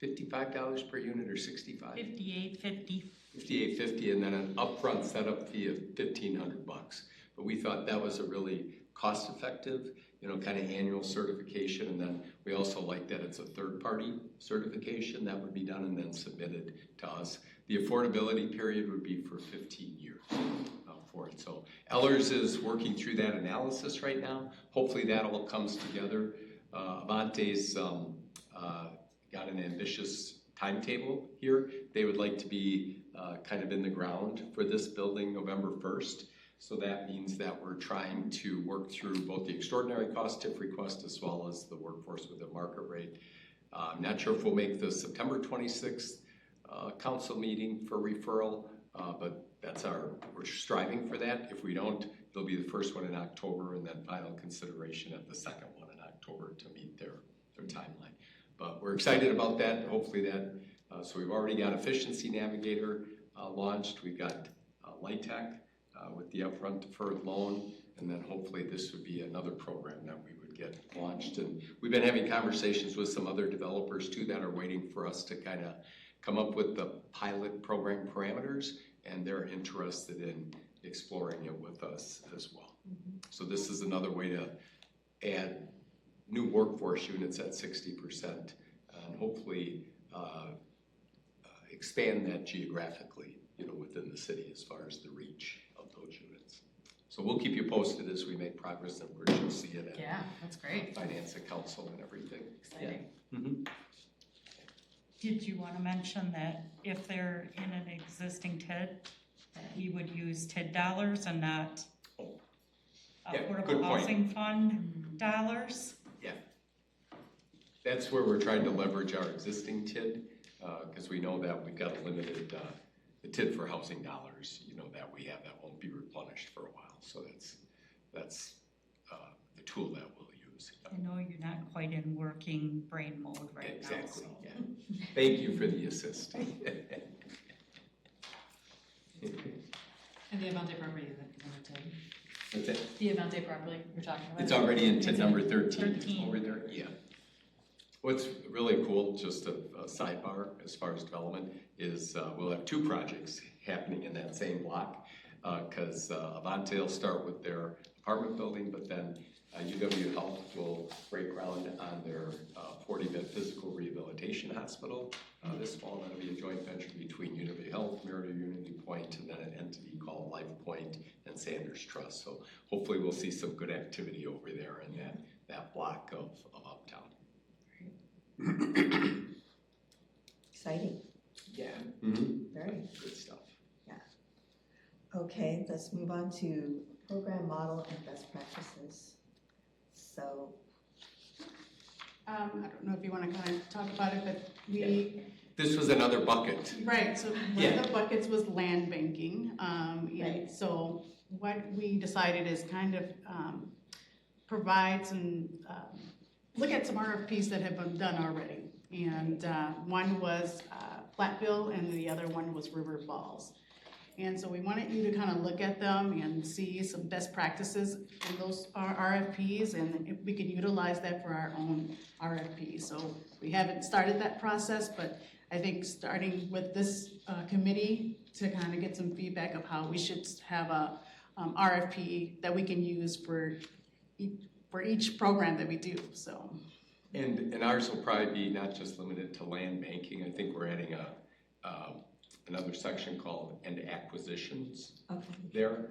$55 per unit or $65? $58.50. $58.50, and then an upfront setup fee of $1,500 bucks. But we thought that was a really cost-effective, kind of annual certification, and then we also like that it's a third-party certification that would be done and then submitted to us. The affordability period would be for 15 years for it. So Ellers is working through that analysis right now. Hopefully that all comes together. Avante's got an ambitious timetable here. They would like to be kind of in the ground for this building November 1st. So that means that we're trying to work through both the extraordinary cost TIF request as well as the workforce with the market rate. I'm not sure if we'll make the September 26th council meeting for referral, but we're striving for that. If we don't, it'll be the first one in October, and then final consideration at the second one in October to meet their timeline. But we're excited about that. Hopefully that, so we've already got Efficiency Navigator launched. We've got LIHTC with the upfront deferred loan, and then hopefully this would be another program that we would get launched. And we've been having conversations with some other developers too that are waiting for us to kind of come up with the pilot program parameters, and they're interested in exploring it with us as well. Mm-hmm. So this is another way to add new workforce units at 60% and hopefully expand that geographically, within the city as far as the reach of those units. So we'll keep you posted as we make progress, and we're going to see it at that's great. Finance and Council and everything. Exciting. Yeah. Mm-hmm. Did you want to mention that if they're in an existing TID, that we would use TID dollars and not Affordable Housing Fund dollars? Yeah. That's where we're trying to leverage our existing TID, because we know that we've got a limited, the TID for housing dollars, that we have that won't be replenished for a while. So that's the tool that we'll use. I know you're not quite in working brain mode right Exactly, now. yeah. Thank you for the assist. And the Avante property is in the TID. What's that? The Avante property you're talking about? It's already in TID number 13 13. over there, yeah. What's really cool, just a sidebar as far as development, is we'll have 2 projects happening in that same block, because Avante will start with their apartment building, but then UW Health will break ground on their 40-bed physical rehabilitation hospital this fall. That'll be a joint venture between UW Health, Merida Unity Point, and then an entity called Life Point and Sanders Trust. So hopefully we'll see some good activity over there in that block of Uptown. Exciting. Yeah. Mm-hmm. Very good stuff. Yeah. Okay, let's move on to program model and best practices. So, I don't know if you want to kind of talk about it, but we, This was another bucket. right, so one of the buckets was land banking. And so what we decided is kind of provide some, look at some RFPs that have been done already. And one was Platteville and the other one was River Falls. And so we wanted you to kind of look at them and see some best practices in those RFPs, and if we could utilize that for our own RFP. So we haven't started that process, but I think starting with this committee to kind of get some feedback of how we should have a RFP that we can use for each program that we do, so. And ours will probably be not just limited to land banking. I think we're adding another section called end acquisitions there,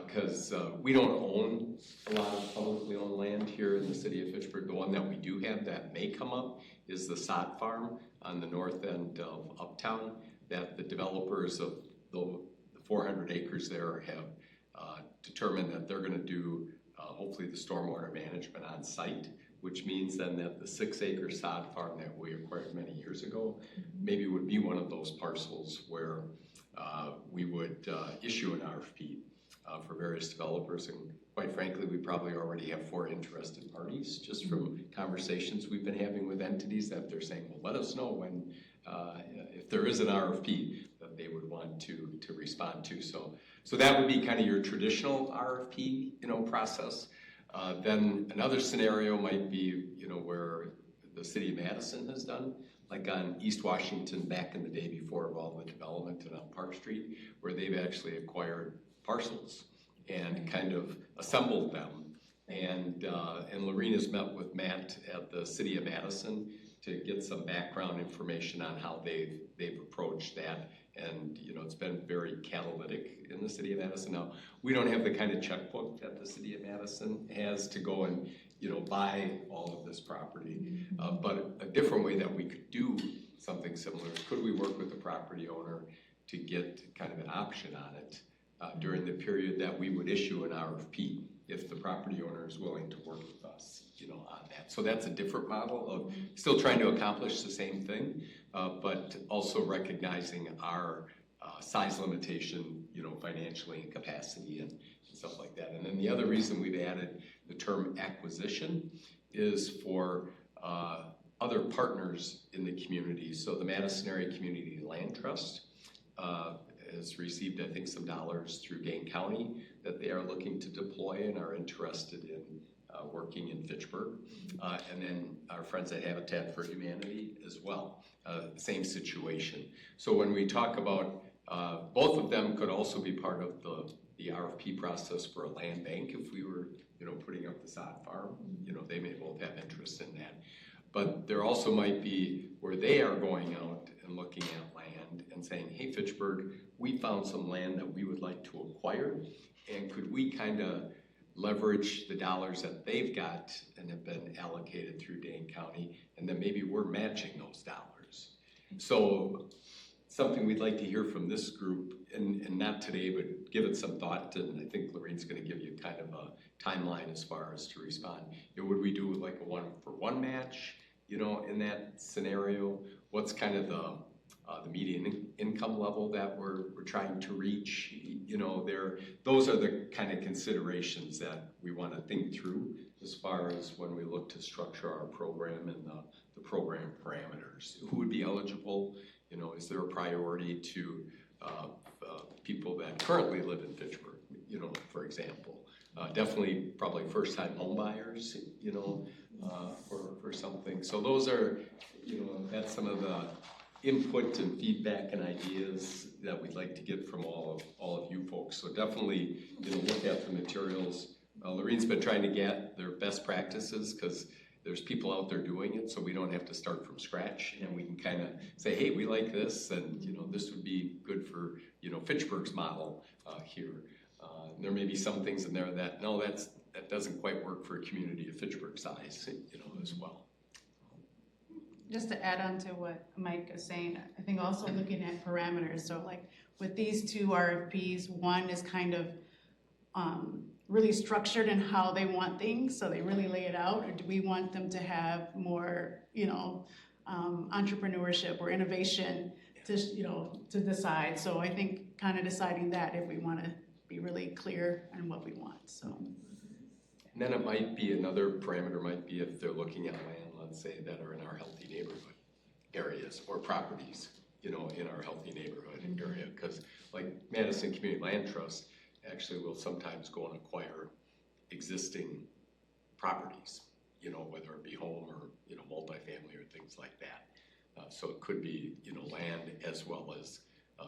because we don't own a lot of publicly owned land here in the city of Fitchburg. The one that we do have that may come up is the sod farm on the north end of Uptown, that the developers of the 400 acres there have determined that they're going to do hopefully the stormwater management on site, which means then that the 6-acre sod farm that we acquired many years ago maybe would be one of those parcels where we would issue an RFP for various developers. And quite frankly, we probably already have 4 interested parties just from conversations we've been having with entities that they're saying, well, let us know when, if there is an RFP that they would want to respond to. So that would be kind of your traditional RFP, process. Then another scenario might be, where the city of Madison has done, like on East Washington back in the day before all the development and on Park Street, where they've actually acquired parcels and kind of assembled them. And Lorena's met with Matt at the city of Madison to get some background information on how they've approached that. And it's been very catalytic in the city of Madison. Now, we don't have the kind of checkbook that the city of Madison has to go and buy all of this property. But a different way that we could do something similar is, could we work with the property owner to get kind of an option on it during the period that we would issue an RFP, if the property owner is willing to work with us, on that. So that's a different model of still trying to accomplish the same thing, but also recognizing our size limitation, financially and capacity and stuff like that. And then the other reason we've added the term acquisition is for other partners in the community. So the Madison Area Community Land Trust has received, I think, some dollars through Dane County that they are looking to deploy and are interested in working in Fitchburg. And then our friends at Habitat for Humanity as well, same situation. So when we talk about, both of them could also be part of the RFP process for a land bank if we were, putting up the sod farm. They may both have interest in that. But there also might be where they are going out and looking at land and saying, hey, Fitchburg, we found some land that we would like to acquire, and could we kind of leverage the dollars that they've got and have been allocated through Dane County, and then maybe we're matching those dollars. So something we'd like to hear from this group, and not today, but give it some thought, and I think Lorraine's going to give you kind of a timeline as far as to respond. Would we do like a 1-for-1 match? in that scenario? What's kind of the median income level that we're trying to reach? Those are the kind of considerations that we want to think through as far as when we look to structure our program and the program parameters. Who would be eligible? Is there a priority to people that currently live in Fitchburg, for example? Definitely probably first-time home buyers, for something. So those are, that's some of the input and feedback and ideas that we'd like to get from all of you folks. So definitely, look at the materials. Lorraine's been trying to get their best practices because there's people out there doing it, so we don't have to start from scratch, and we can kind of say, hey, we like this, and this would be good for Fitchburg's model here. There may be some things in there that that doesn't quite work for a community of Fitchburg size, as well. Just to add on to what Mike is saying, I think also looking at parameters. So like with these two RFPs, one is kind of really structured in how they want things, so they really lay it out, or do we want them to have more, entrepreneurship or innovation to decide? So I think kind of deciding that if we want to be really clear on what we want. So. And then it might be another parameter might be if they're looking at land, let's say, that are in our healthy neighborhood areas or properties, in our healthy neighborhood area, because like Madison Community Land Trust actually will sometimes go and acquire existing properties, whether it be home or, multifamily or things like that. So it could be, land as well as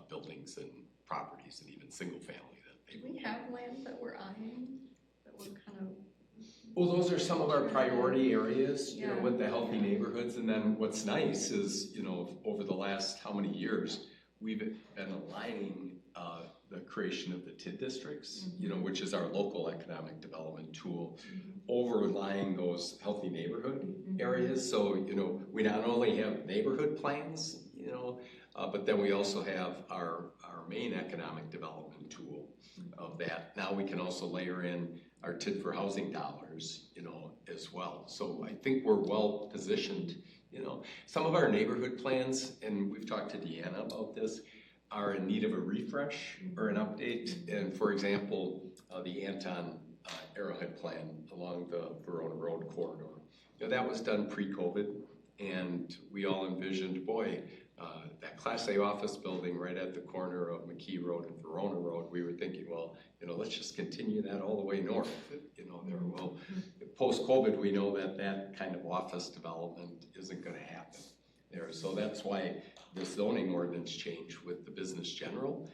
buildings and properties and even single family that they Do we have land that we're eyeing, that we're kind of? Well, those are some of our priority areas, with the healthy neighborhoods. And then what's nice is, over the last how many years, we've been aligning the creation of the TID districts, which is our local economic development tool, overlying those healthy neighborhood areas. So, we not only have neighborhood plans, but then we also have our main economic development tool of that. Now we can also layer in our TID for housing dollars, as well. So I think we're well positioned. Some of our neighborhood plans, and we've talked to Deanna about this, are in need of a refresh or an update. And for example, the Anton Arrowhead plan along the Verona Road corridor. That was done pre-COVID, and we all envisioned, that Class A office building right at the corner of McKee Road and Verona Road, we were thinking, let's just continue that all the way north. Post-COVID, we know that kind of office development isn't going to happen there. So that's why the zoning ordinance change with the business general,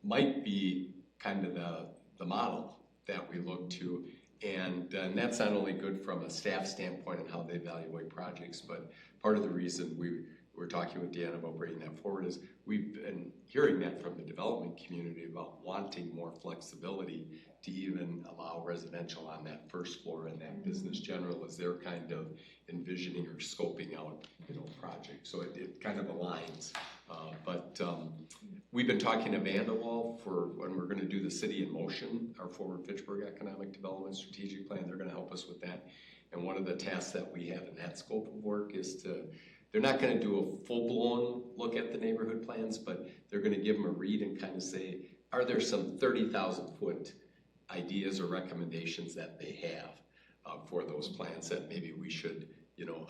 might be kind of the model that we look to. And that's not only good from a staff standpoint and how they evaluate projects, but part of the reason we're talking with Deanna about bringing that forward is we've been hearing that from the development community about wanting more flexibility to even allow residential on that first floor and that business general as they're kind of envisioning or scoping out, projects. So it kind of aligns. But we've been talking to Vanderwall for when we're going to do the City in Motion, our Forward Fitchburg Economic Development Strategic Plan. They're going to help us with that. And one of the tasks that we have in that scope of work is they're not going to do a full-blown look at the neighborhood plans, but they're going to give them a read and kind of say, are there some 30,000-foot ideas or recommendations that they have for those plans that maybe we should,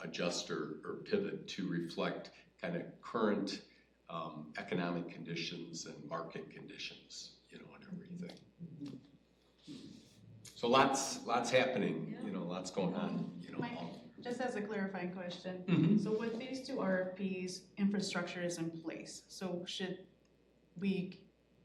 adjust or pivot to reflect kind of current economic conditions and market conditions, and everything. So lots happening, lots going on, Mike, just as a clarifying question, so with these two RFPs, infrastructure is in place. So should we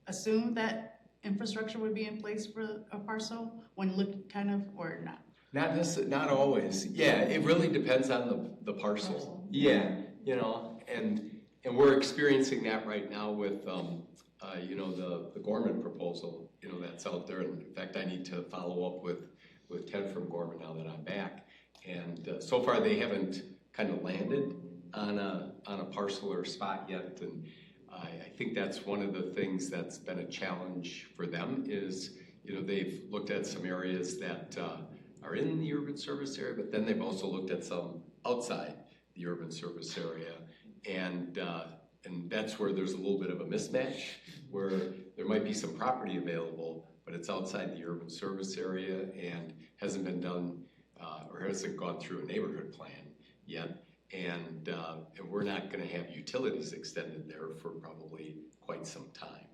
assume that infrastructure would be in place for a parcel when looked or not? Not always. Yeah, it really depends on the parcel. Yeah, and we're experiencing that right now with the Gorman proposal, that's out there. And in fact, I need to follow up with Ted from Gorman now that I'm back. And so far they haven't kind of landed on a parcel or spot yet. And I think that's one of the things that's been a challenge for them is, they've looked at some areas that are in the urban service area, but then they've also looked at some outside the urban service area, and that's where there's a little bit of a mismatch, where there might be some property available, but it's outside the urban service area and hasn't been done or hasn't gone through a neighborhood plan yet, and we're not going to have utilities extended there for probably quite some time,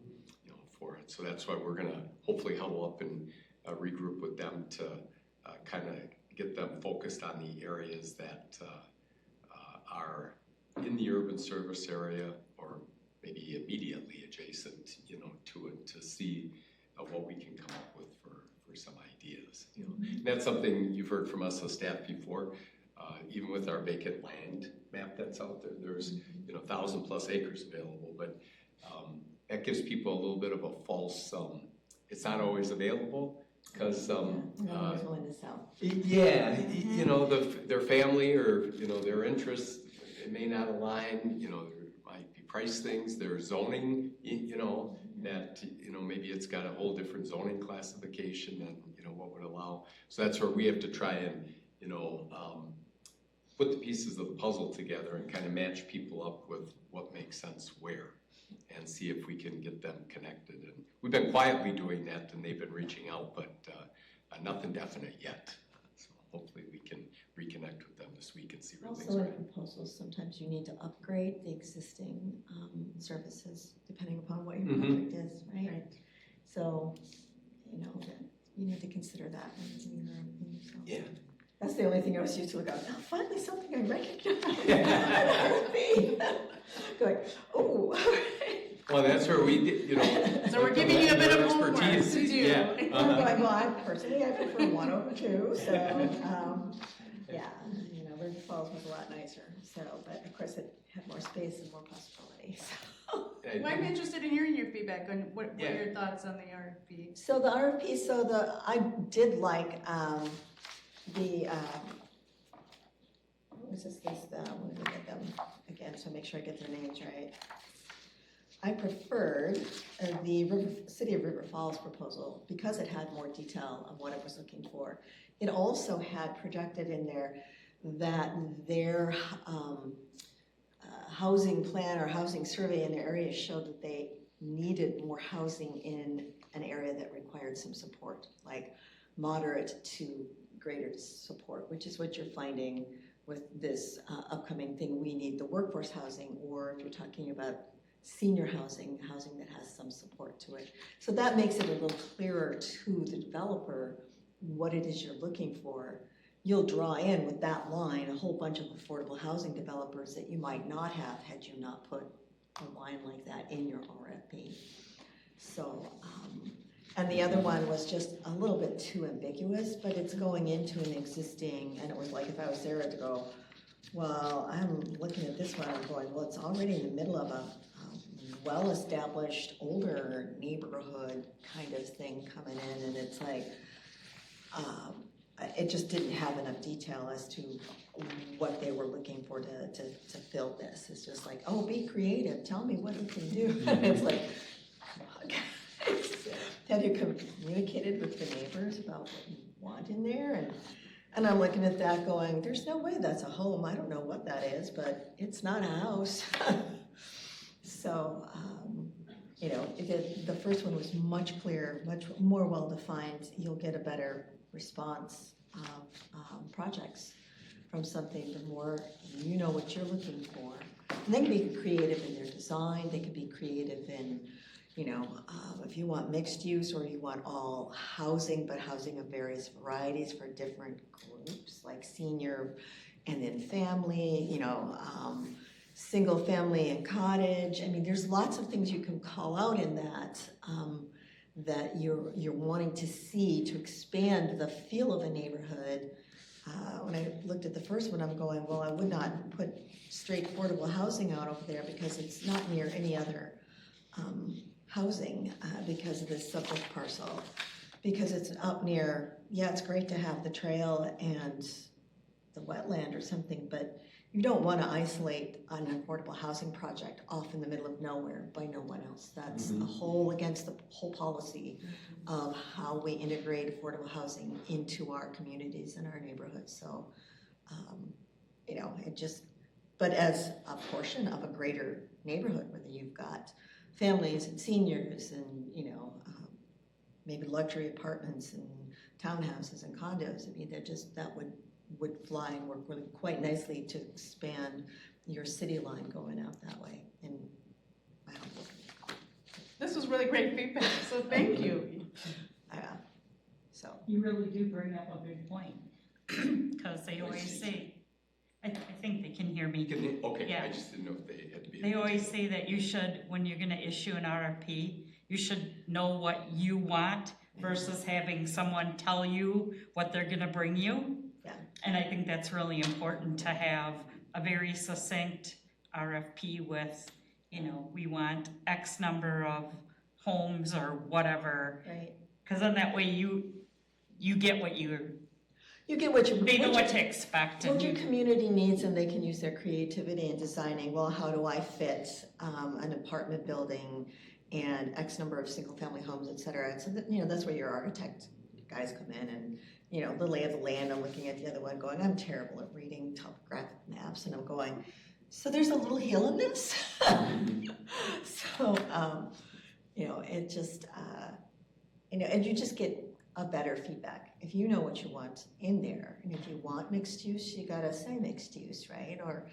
for it. So that's why we're going to hopefully huddle up and regroup with them to kind of get them focused on the areas that are in the urban service area or maybe immediately adjacent, to it, to see what we can come up with for some ideas. And that's something you've heard from us as staff before. Even with our vacant land map that's out there, there's 1,000+ acres available, but that gives people a little bit of a false. It's not always available because willing to sell. Yeah, their family or their interests, it may not align. There might be price things. There's zoning. That maybe it's got a whole different zoning classification than what would allow. So that's where we have to try and put the pieces of the puzzle together and kind of match people up with what makes sense where, and see if we can get them connected. And we've been quietly doing that, and they've been reaching out, but nothing definite yet. So hopefully we can reconnect with them this week and see where things Also are. in proposals, sometimes you need to upgrade the existing services depending upon what your project is, right? So, you need to consider that when you're doing your own. So. Yeah. That's the only thing I was used to look at. Now, finally, something I recognize. Going, oh. Well, that's where we did, So we're giving you a bit of homework expertise. to do. Yeah. I'm going, well, I prefer 1 over 2, so, yeah, River Falls was a lot nicer, so, but of course it had more space and more possibilities, so. Well, I'm interested in hearing your feedback on what are your thoughts on the RFP? So the RFP, I did like, what was this, let me get them again, so make sure I get their names right. I preferred the City of River Falls proposal because it had more detail of what it was looking for. It also had projected in there that their housing plan or housing survey in their area showed that they needed more housing in an area that required some support, like moderate to greater support, which is what you're finding with this upcoming thing. We need the workforce housing, or if you're talking about senior housing that has some support to it. So that makes it a little clearer to the developer what it is you're looking for. You'll draw in with that line a whole bunch of affordable housing developers that you might not have had you not put a line like that in your RFP. So, and the other one was just a little bit too ambiguous, but it's going into an existing, and it was like if I was there to go, well, I'm looking at this one, I'm going, well, it's already in the middle of a well-established older neighborhood kind of thing coming in, and it's like, it just didn't have enough detail as to what they were looking for to fill this. It's just like, oh, be creative, tell me what you can do. It's like, have you communicated with the neighbors about what you want in there? And I'm looking at that going, there's no way that's a home. I don't know what that is, but it's not a house. So, if the first one was much clearer, much more well-defined, you'll get a better response of projects from something, the more you know what you're looking for. And they can be creative in their design, they can be creative in, if you want mixed use or you want all housing, but housing of various varieties for different groups, like senior and then family, single family and cottage. I mean, there's lots of things you can call out in that that you're wanting to see to expand the feel of a neighborhood. When I looked at the first one, I'm going, well, I would not put straight affordable housing out over there because it's not near any other housing because of this subject parcel. Because it's up near, it's great to have the trail and the wetland or something, but you don't want to isolate an affordable housing project off in the middle of nowhere by no one else. That's a whole against the whole policy of how we integrate affordable housing into our communities and our neighborhoods. So, it just but as a portion of a greater neighborhood, whether you've got families and seniors and, maybe luxury apartments and townhouses and condos, I mean, that would fly and work really quite nicely to expand your city line going out that way. And I hope This was really great feedback, so thank you. so. You really do bring up a good point, because they always say, I think they can hear me. Okay, Yeah. I just didn't know if they had to be. They always say that you should, when you're gonna issue an RFP, you should know what you want versus having someone tell you what they're gonna bring you. Yeah. And I think that's really important to have a very succinct RFP with, we want X number of homes or whatever. Right. Cause then that way you get what they know what to expect. What your community needs, and they can use their creativity in designing, well, how do I fit an apartment building and X number of single-family homes, et cetera. So that's where your architect guys come in, and the lay of the land. I'm looking at the other one going, I'm terrible at reading topographic maps, and I'm going, so there's a little hill in this? So, it just, and you just get a better feedback. If you know what you want in there, and if you want mixed use, you gotta say mixed use, right? Or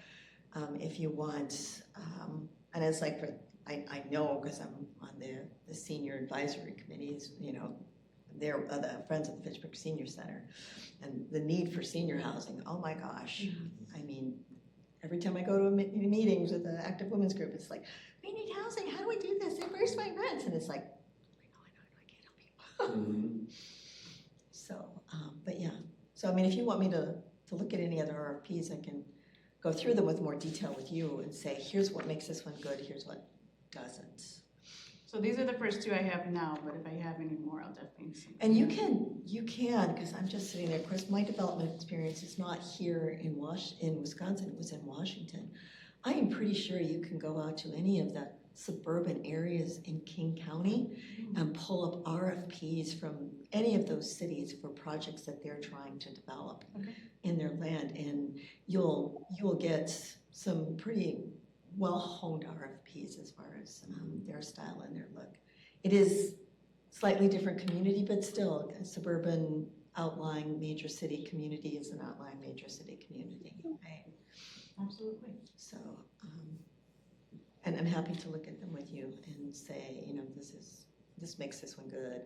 if you want, and it's like, I know because I'm on the senior advisory committees, they're the Friends of the Fitchburg Senior Center, and the need for senior housing, oh my gosh. I mean, every time I go to meetings with the Active Women's Group, it's like, we need housing, how do we do this? Where's my rents? And it's like, I can't help you. So, but yeah. So, I mean, if you want me to look at any other RFPs, I can go through them with more detail with you and say, here's what makes this one good, here's what doesn't. So these are the first two I have now, but if I have any more, I'll definitely see. And you can, because I'm just sitting there. Of course, my development experience is not here in Wisconsin, it was in Washington. I am pretty sure you can go out to any of the suburban areas in King County and pull up RFPs from any of those cities for projects that they're trying to develop in their land, and you'll get some pretty well-honed RFPs as far as their style and their look. It is slightly different community, but still a suburban outlying major city community is an outlying major city community, right? Absolutely. So, and I'm happy to look at them with you and say, this makes this one good,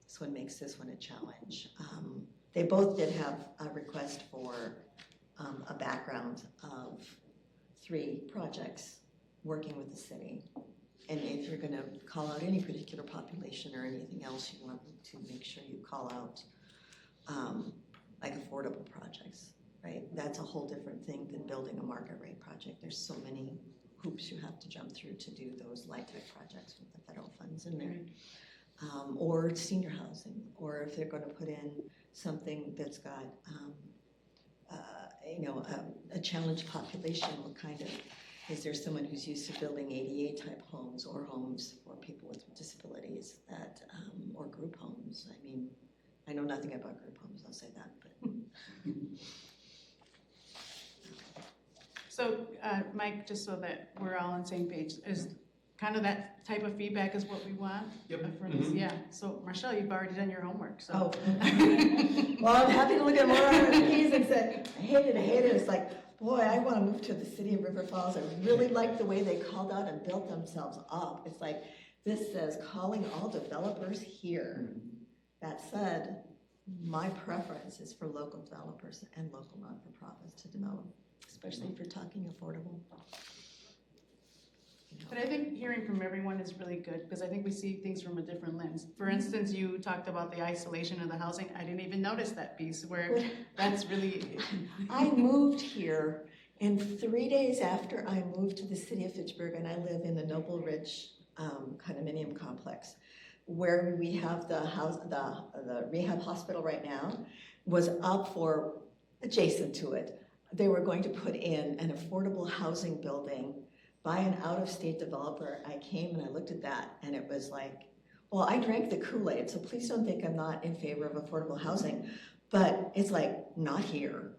this one makes this one a challenge. They both did have a request for a background of 3 projects working with the city. And if you're gonna call out any particular population or anything else, you want to make sure you call out like affordable projects, right? That's a whole different thing than building a market rate project. There's so many hoops you have to jump through to do those light tech projects with the federal funds in there. Or senior housing, or if they're gonna put in something that's got a challenged population, what kind of, is there someone who's used to building ADA type homes or homes for people with disabilities that, or group homes? I mean, I know nothing about group homes, I'll say that, but. So, Mike, just so that we're all on the same page, is kind of that type of feedback is what we want? Yep. For this? Yeah, so Marshall, you've already done your homework, so. Oh. Well, I'm happy to look at more RFPs and say, I hate it. It's like, boy, I want to move to the city of River Falls. I really like the way they called out and built themselves up. It's like, this says calling all developers here. That said, my preference is for local developers and local not-for-profits to develop, especially if you're talking affordable. But I think hearing from everyone is really good, because I think we see things from a different lens. For instance, you talked about the isolation of the housing. I didn't even notice that piece where that's really. I moved here, and 3 days after I moved to the city of Fitchburg, and I live in the Noble Ridge condominium complex, where we have the rehab hospital right now, was up for adjacent to it. They were going to put in an affordable housing building by an out-of-state developer. I came and I looked at that, and it was like, well, I drank the Kool-Aid, so please don't think I'm not in favor of affordable housing, but it's like, not here.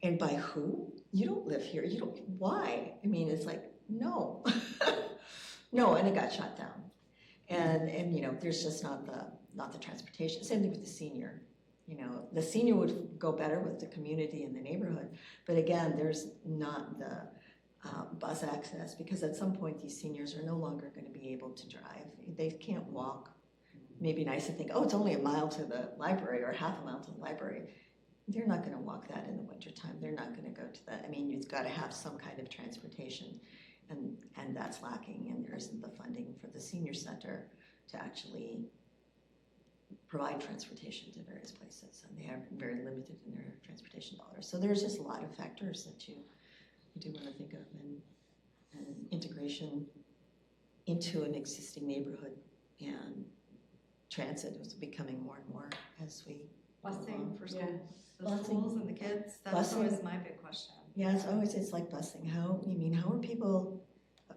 And by who? you don't live here, you don't, why? I mean, it's like, no. No, and it got shut down. And you know, there's just not the transportation. Same thing with the senior. You know, the senior would go better with the community and the neighborhood, but again, there's not the bus access, because at some point these seniors are no longer going to be able to drive. They can't walk. Maybe nice to think, oh, it's only a mile to the library or half a mile to the library. They're not going to walk that in the wintertime. They're not going to go to that. I mean, you've got to have some kind of transportation, and that's lacking, and there isn't the funding for the senior center to actually provide transportation to various places, and they are very limited in their transportation dollars. So there's just a lot of factors that you do want to think of, and integration into an existing neighborhood, and transit is becoming more and more as we Busing for Yeah. school, the Busing. schools and the kids, that's Busing. always my big question. Yeah, it's like busing. How are people,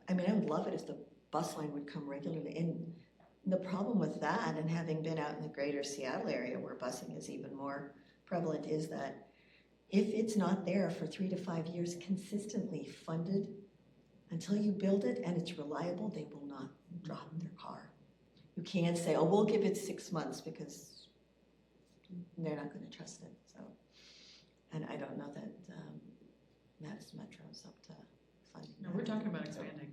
I mean, I would love it if the bus line would come regularly. And the problem with that, and having been out in the greater Seattle area where busing is even more prevalent, is that if it's not there for 3 to 5 years consistently funded, until you build it and it's reliable, they will not drop their car. You can't say, oh, we'll give it 6 months, because they're not going to trust it. So, and I don't know that Mass Metro's up to funding. No, we're talking about expanding.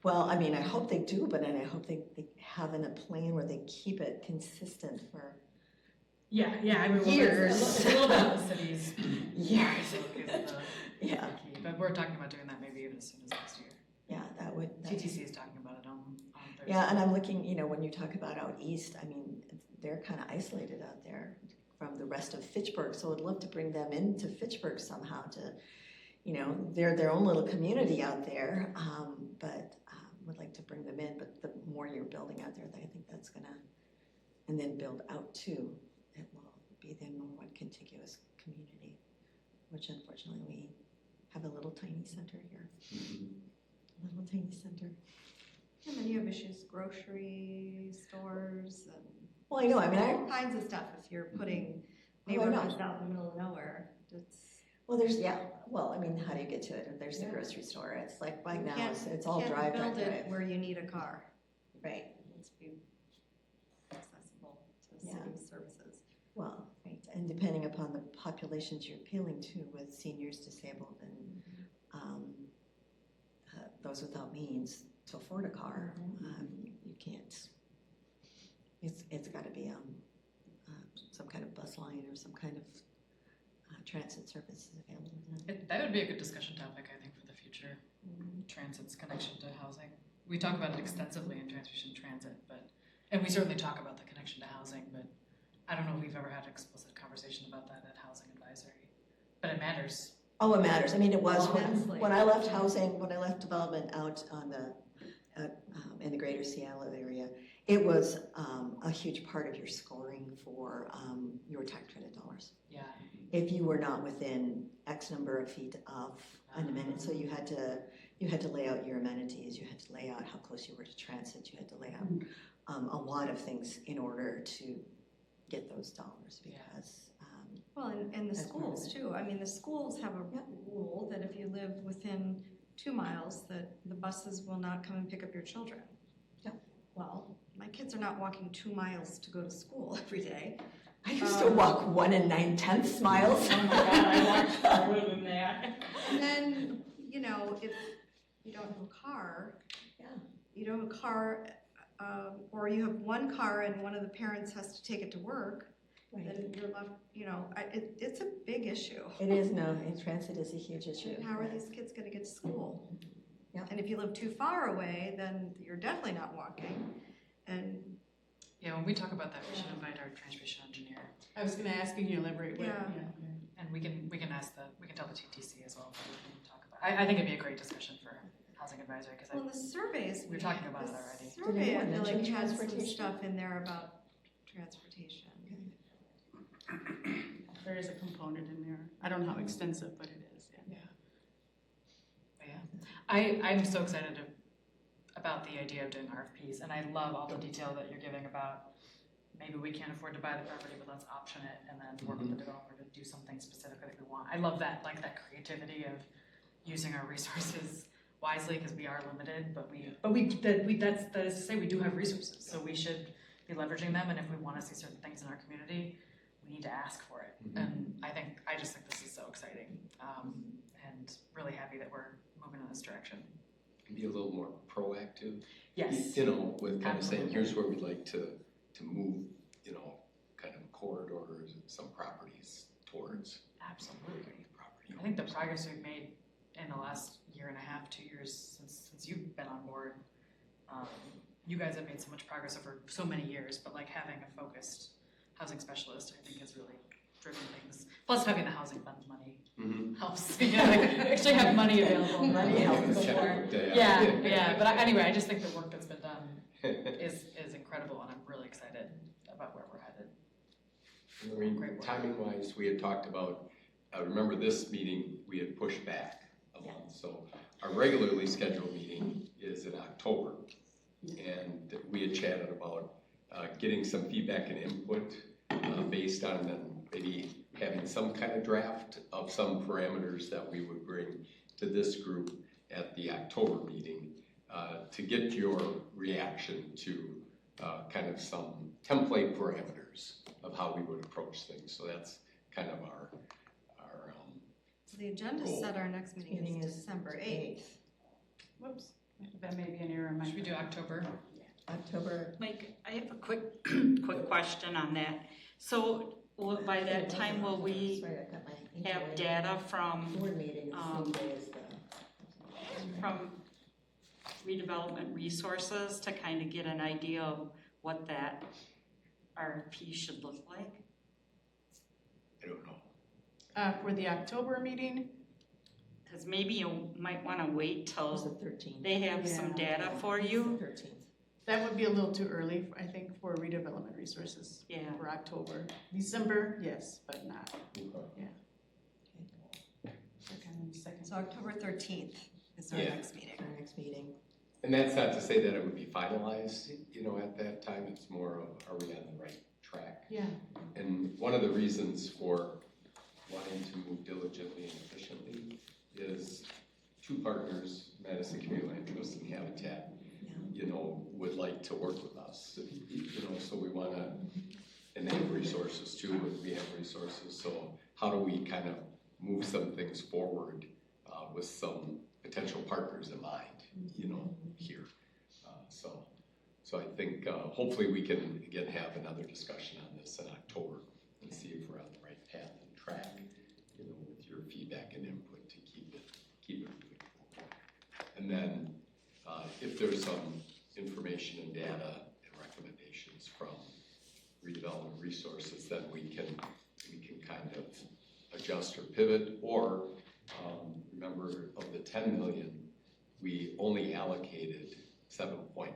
Well, I mean, I hope they do, but then I hope they have in a plan where they keep it consistent for Yeah, I mean, years. It's a little bit of the city's years. Yeah. Key, but we're talking about doing that maybe even as soon as next year. Yeah, that would. TTC is talking about it on Thursday. Yeah, and I'm looking, you know, when you talk about out east, I mean, they're kind of isolated out there from the rest of Fitchburg, so I'd love to bring them into Fitchburg somehow to, you know, they're their own little community out there, but would like to bring them in. But the more you're building out there, I think that's gonna, and then build out too, it will be then more one contiguous community, which unfortunately we have a little tiny center here. A little tiny center. And then you have issues, grocery stores, and Well, I know, I mean, all kinds of stuff if you're putting neighborhoods out in the middle of nowhere. Well, I mean, how do you get to it? There's the grocery store. It's like right now, it's all drive. You can't build it where you need a car. Right. It's be accessible to city services. Well, right, and depending upon the populations you're appealing to, with seniors, disabled, and those without means to afford a car, you can't. It's got to be some kind of bus line or some kind of transit services available. That would be a good discussion topic, I think, for the future. Transit's connection to housing. We talk about it extensively in transportation transit, and we certainly talk about the connection to housing, but I don't know if we've ever had an explicit conversation about that at Housing Advisory. But it matters. Oh, it matters. I mean, it was when I left housing, when I left development out on in the greater Seattle area, it was a huge part of your scoring for your tax credit dollars. Yeah. If you were not within X number of feet of an amenity, so you had to lay out your amenities, you had to lay out how close you were to transit, you had to lay out a lot of things in order to get those dollars, because well, and the schools too. I mean, the schools have a rule that if you live within 2 miles, that the buses will not come and pick up your children. Yeah. Well, my kids are not walking 2 miles to go to school every day. I used to walk 1 9/10 miles. Oh my God, I walked farther than that. And then, you know, if you don't have a car, you don't have a car, or you have one car and one of the parents has to take it to work, then you're left, you know, it's a big issue. It is, and transit is a huge issue. And how are these kids going to get to school? Yeah. And if you live too far away, then you're definitely not walking. And yeah, when we talk about that, we should invite our transportation engineer. I was going to ask you to elaborate. And we can tell the TTC as well. We can talk about. I think it'd be a great discussion for Housing Advisory, because the surveys we're talking about it already. The survey, I feel like, has some stuff in there about transportation. There is a component in there. I don't know how extensive, but it is. I'm so excited about the idea of doing RFPs, and I love all the detail that you're giving about maybe we can't afford to buy the property, but let's option it and then work with the developer to do something specific that we want. I love that, like that creativity of using our resources wisely, because we are limited, but that is to say we do have resources, so we should be leveraging them, and if we want to see certain things in our community, we need to ask for it. And I just think this is so exciting, and really happy that we're moving in this direction. Be a little more proactive. Yes. You know, with kind of saying, here's where we'd like to move, you know, kind of corridors and some properties towards. Absolutely. Property. I think the progress we've made in the last year and a half, 2 years since you've been on board, you guys have made so much progress over so many years, but like having a focused housing specialist, I think, has really driven things. Plus having the housing fund money helps. You know, like, actually have money available. Money helps before. Yeah. But anyway, I just think the work that's been done is incredible, and I'm really excited about where we're headed. I mean, timing-wise, we had talked about, remember this meeting, we had pushed back a month. So our regularly scheduled meeting is in October. And we had chatted about getting some feedback and input based on then maybe having some kind of draft of some parameters that we would bring to this group at the October meeting to get your reaction to kind of some template parameters of how we would approach things. So that's kind of our So the agenda said our next meeting is December 8th. Whoops, that may be an error. Should we do October? October. Mike, I have a quick question on that. So by that time, will we Sorry, I got my have data from board meeting the same day as the. from redevelopment resources to kind of get an idea of what that RFP should look like? I don't know. For the October meeting, Because maybe you might want to wait It was the till 13th. they have some data for you. 13th. that would be a little too early, I think, for redevelopment resources Yeah. for October. December, yes, but not. Second. So October 13th is our next meeting. Our next meeting. And that's not to say that it would be finalized, you know, at that time. It's more of, are we on the right track? Yeah. And one of the reasons for wanting to move diligently and efficiently is two partners, Madison Community Land Trust and Habitat, you know, would like to work with us. You know, so we want to, and they have resources too, and we have resources. So how do we kind of move some things forward with some potential partners in mind, you know, here. So I think hopefully we can again have another discussion on this in October and see if we're on the right path and track, you know, with your feedback and input to keep it moving forward. And then if there's some information and data and recommendations from redevelopment resources, then we can kind of adjust or pivot, or remember of the 10 million, we only allocated 7.5.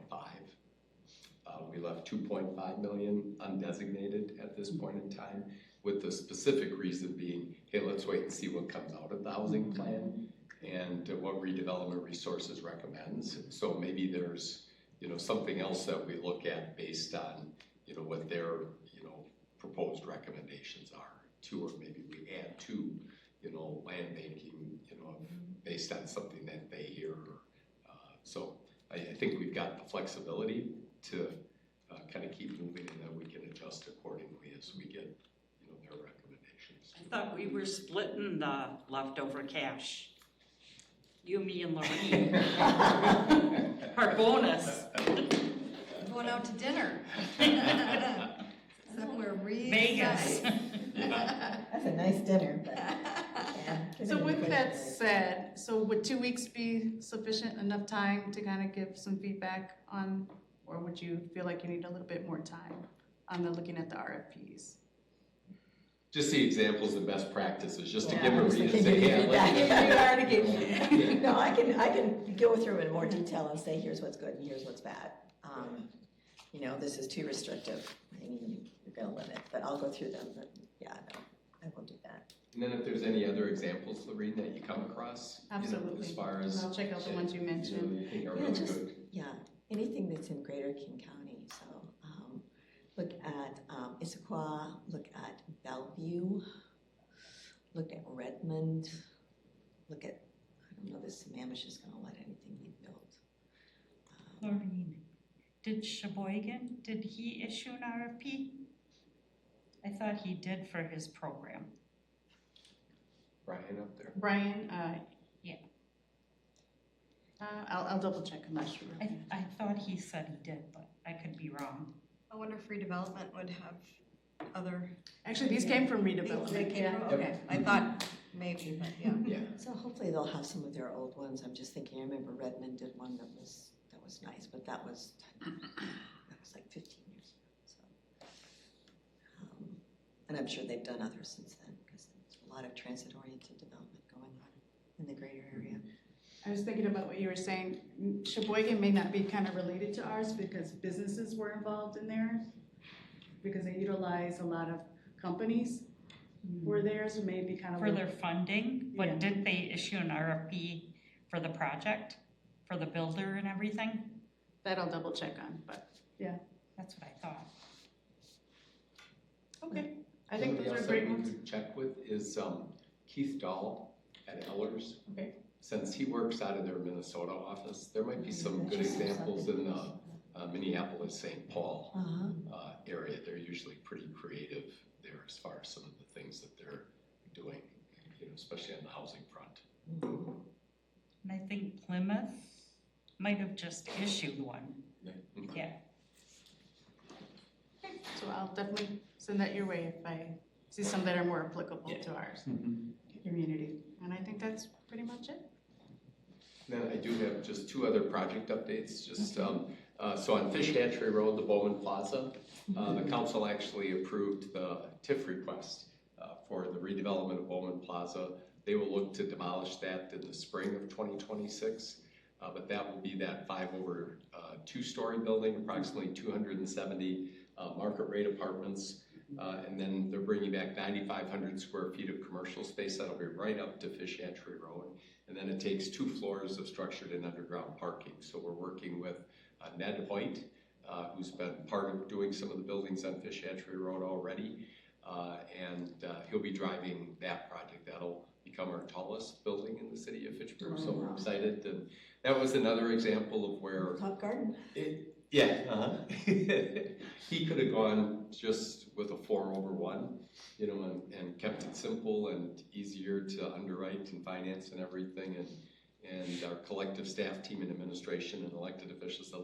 We left 2.5 million undesignated at this point in time, with the specific reason being, hey, let's wait and see what comes out of the housing plan and what redevelopment resources recommends. So maybe there's, you know, something else that we look at based on, you know, what their, you know, proposed recommendations are to, or maybe we add to, you know, land banking, you know, based on something that they hear. So I think we've got the flexibility to kind of keep moving, and then we can adjust accordingly as we get, you know, their recommendations. I thought we were splitting the leftover cash. You, me, and Lorraine. Our bonus. Going out to dinner. Somewhere really Vegas. That's a nice dinner, but. Yeah. So with that said, so would 2 weeks be sufficient enough time to kind of give some feedback on, or would you feel like you need a little bit more time on the looking at the RFPs? Just see examples and best practices, just to Yeah, give a I was reason. thinking Say, you yeah, did let's that. just do You that. already gave me. No, I can go through in more detail and say, here's what's good and here's what's bad. You know, this is too restrictive. I mean, you're gonna limit, but I'll go through them, but yeah, no, I won't do that. And then if there's any other examples, Lorraine, that you come across, you know, Absolutely. as far as I'll check out the ones you you know, mentioned. you think are Yeah, really just- good. Yeah, anything that's in Greater King County, so, look at Issaquah, look at Bellevue, look at Redmond, look at, I don't know if Sammamish is gonna let anything be built. Maureen, did Sheboygan, did he issue an RFP? I thought he did for his program. Brian up there? Brian, Yeah. I'll double check, I'm not sure. I thought he said he did, but I could be wrong. I wonder if redevelopment would have other. Actually, these came from They redevelopment. came from, okay, I thought maybe, but yeah. Yeah. So hopefully they'll have some of their old ones. I'm just thinking, I remember Redmond did one that was nice, but that was like 15 years ago, so. And I'm sure they've done others since then, because there's a lot of transit-oriented development going on in the greater area. I was thinking about what you were saying. Sheboygan may not be kind of related to ours because businesses were involved in there, because they utilize a lot of companies were there, so maybe kind of. For their funding, but Yeah. didn't they issue an RFP for the project, for the builder and everything? That I'll double check on, but yeah. That's what I thought. Okay, I think Somebody those else are great that we ones. could check with is Keith Dahl at Ellers. Okay. Since he works out of their Minnesota office, there might be some good examples in the Minneapolis, St. Paul area. They're usually pretty creative there as far as some of the things that they're doing, especially on the housing front. And I think Plymouth might have just issued one. Yeah. So I'll definitely send that your way if I see some that are more applicable to ours community. And I think that's pretty much it. Then I do have just two other project updates. Just so on Fish Hatchery Road, the Bowman Plaza, the council actually approved the TIF request for the redevelopment of Bowman Plaza. They will look to demolish that in the spring of 2026, but that will be that 5 over 2-story building, approximately 270 market rate apartments. And then they're bringing back 9,500 square feet of commercial space. That'll be right up to Fish Hatchery Road. And then it takes 2 floors of structured and underground parking. So we're working with Ned Hoyt, who's been part of doing some of the buildings on Fish Hatchery Road already. And he'll be driving that project. That'll become our tallest building in the city of Fitchburg. So we're excited. And that was another example of where Top Garden. He could have gone just with a 4 over 1, and kept it simple and easier to underwrite and finance and everything. And our collective staff team and administration and elected officials said,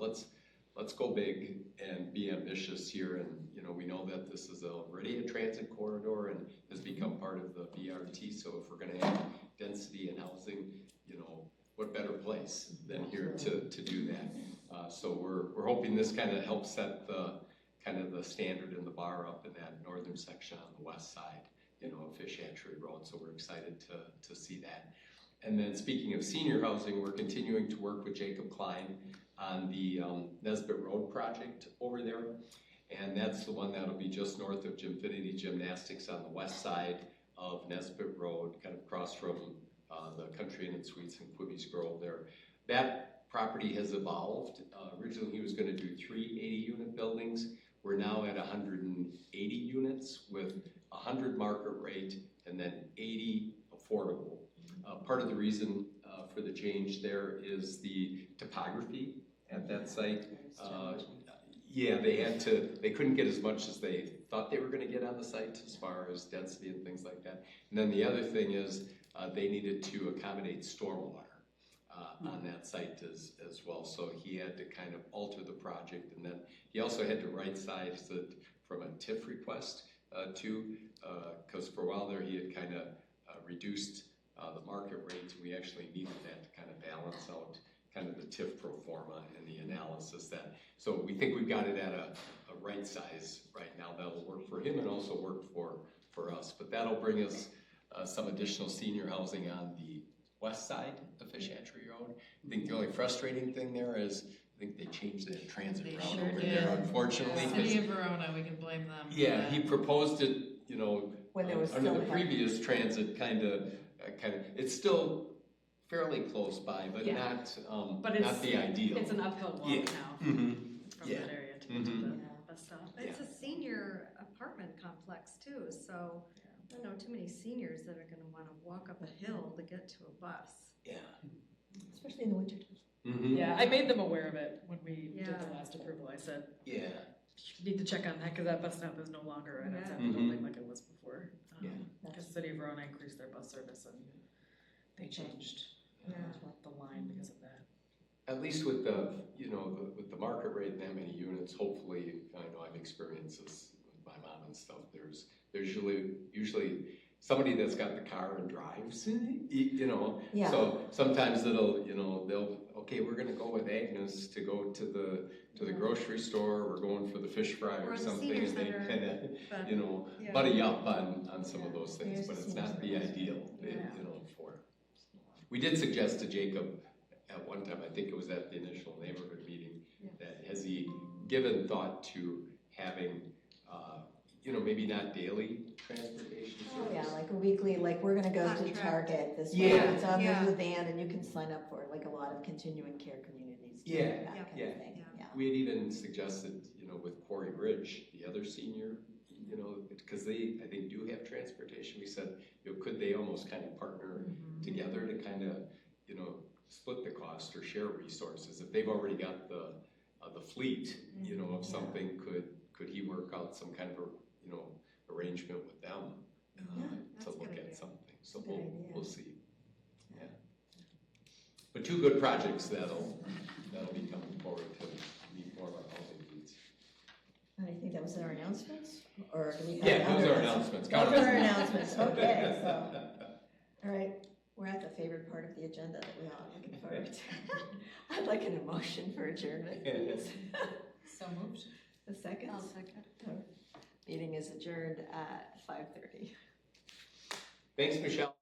let's go big and be ambitious here. And we know that this is already a transit corridor and has become part of the BRT. So if we're going to have density and housing, what better place than here to do that? So we're hoping this kind of helps set the standard and the bar up in that northern section on the west side, of Fish Hatchery Road. So we're excited to see that. And then speaking of senior housing, we're continuing to work with Jacob Klein on the Nesbitt Road project over there. And that's the one that'll be just north of Gymfinity Gymnastics on the west side of Nesbitt Road, kind of across from the Country Inn and Suites in Quibby's Grove there. That property has evolved. Originally he was going to do 3 80-unit buildings. We're now at 180 units with 100 market rate and then 80 affordable. Part of the reason for the change there is the topography at that site. They couldn't get as much as they thought they were going to get on the site as far as density and things like that. And then the other thing is they needed to accommodate stormwater on that site as well. So he had to kind of alter the project, and then he also had to right-size it from a TIF request because for a while there he had kind of reduced the market rates. We actually needed that to kind of balance out kind of the TIF pro forma and the analysis so we think we've got it at a right size right now that'll work for him and also work for us. But that'll bring us some additional senior housing on the west side of Fish Hatchery Road. I think the only frustrating thing there is I think they changed that transit route over there, unfortunately. City of Verona, we can blame them. Yeah, he proposed it, When there was under still the previous transit kind of, it's still fairly close by, but not the ideal. It's an uphill walk now from that area to get to the of stuff. It's a senior apartment complex too, so I don't know too many seniors that are gonna wanna walk up a hill to get to a bus. Yeah. Especially in the winter time. Mm-hmm. Yeah, I made them aware of it when we did Yeah. the last approval. I said, Yeah. you need to check on that because that bus stop is no longer right outside the Yeah. building like it was before. Yeah. Because City of Verona increased their bus service and they changed the line because of that. At least with the, with the market rate and that many units, hopefully, I know I've experienced this with my mom and stuff, there's usually somebody that's got the car and drives, Yeah. so sometimes they'll, okay, we're gonna go with Agnes to go to the grocery store, we're going for the fish fry or Or the something, senior and they center, kinda, yeah. buddy up on some of those things, There's but the it's senior not the center. ideal, Yeah. for. We did suggest to Jacob at one time, I think it was at the initial neighborhood meeting, that has he given thought to having, maybe not daily transportation service? Oh, yeah, like a weekly, like we're gonna go to Contract. Target this Yeah. week. It's on Yeah. the van and you can sign up for it, like a lot of continuing care communities. do Yeah. That kind Yeah. of thing, yeah. We had even suggested, with Quarry Ridge, the other senior, because they, I think, do have transportation. We said, could they almost kind of partner together to kind of, split the cost or share resources? If they've already got the fleet, of something, could he work out some kind of arrangement with them that's to a good look idea. at something? So Good idea. we'll see. Yeah. But two good projects that'll be coming forward to meet more of our housing needs. And I think that was in our announcements, or do we have? Yeah, those other are announcements. Those are our announcements, okay, so, all right, we're at the favorite part of the agenda that we all are looking forward to. I'd like an emotion for adjournment, please. So moved. A second? I'll second. Meeting is adjourned at 5:30. Thanks, Michelle.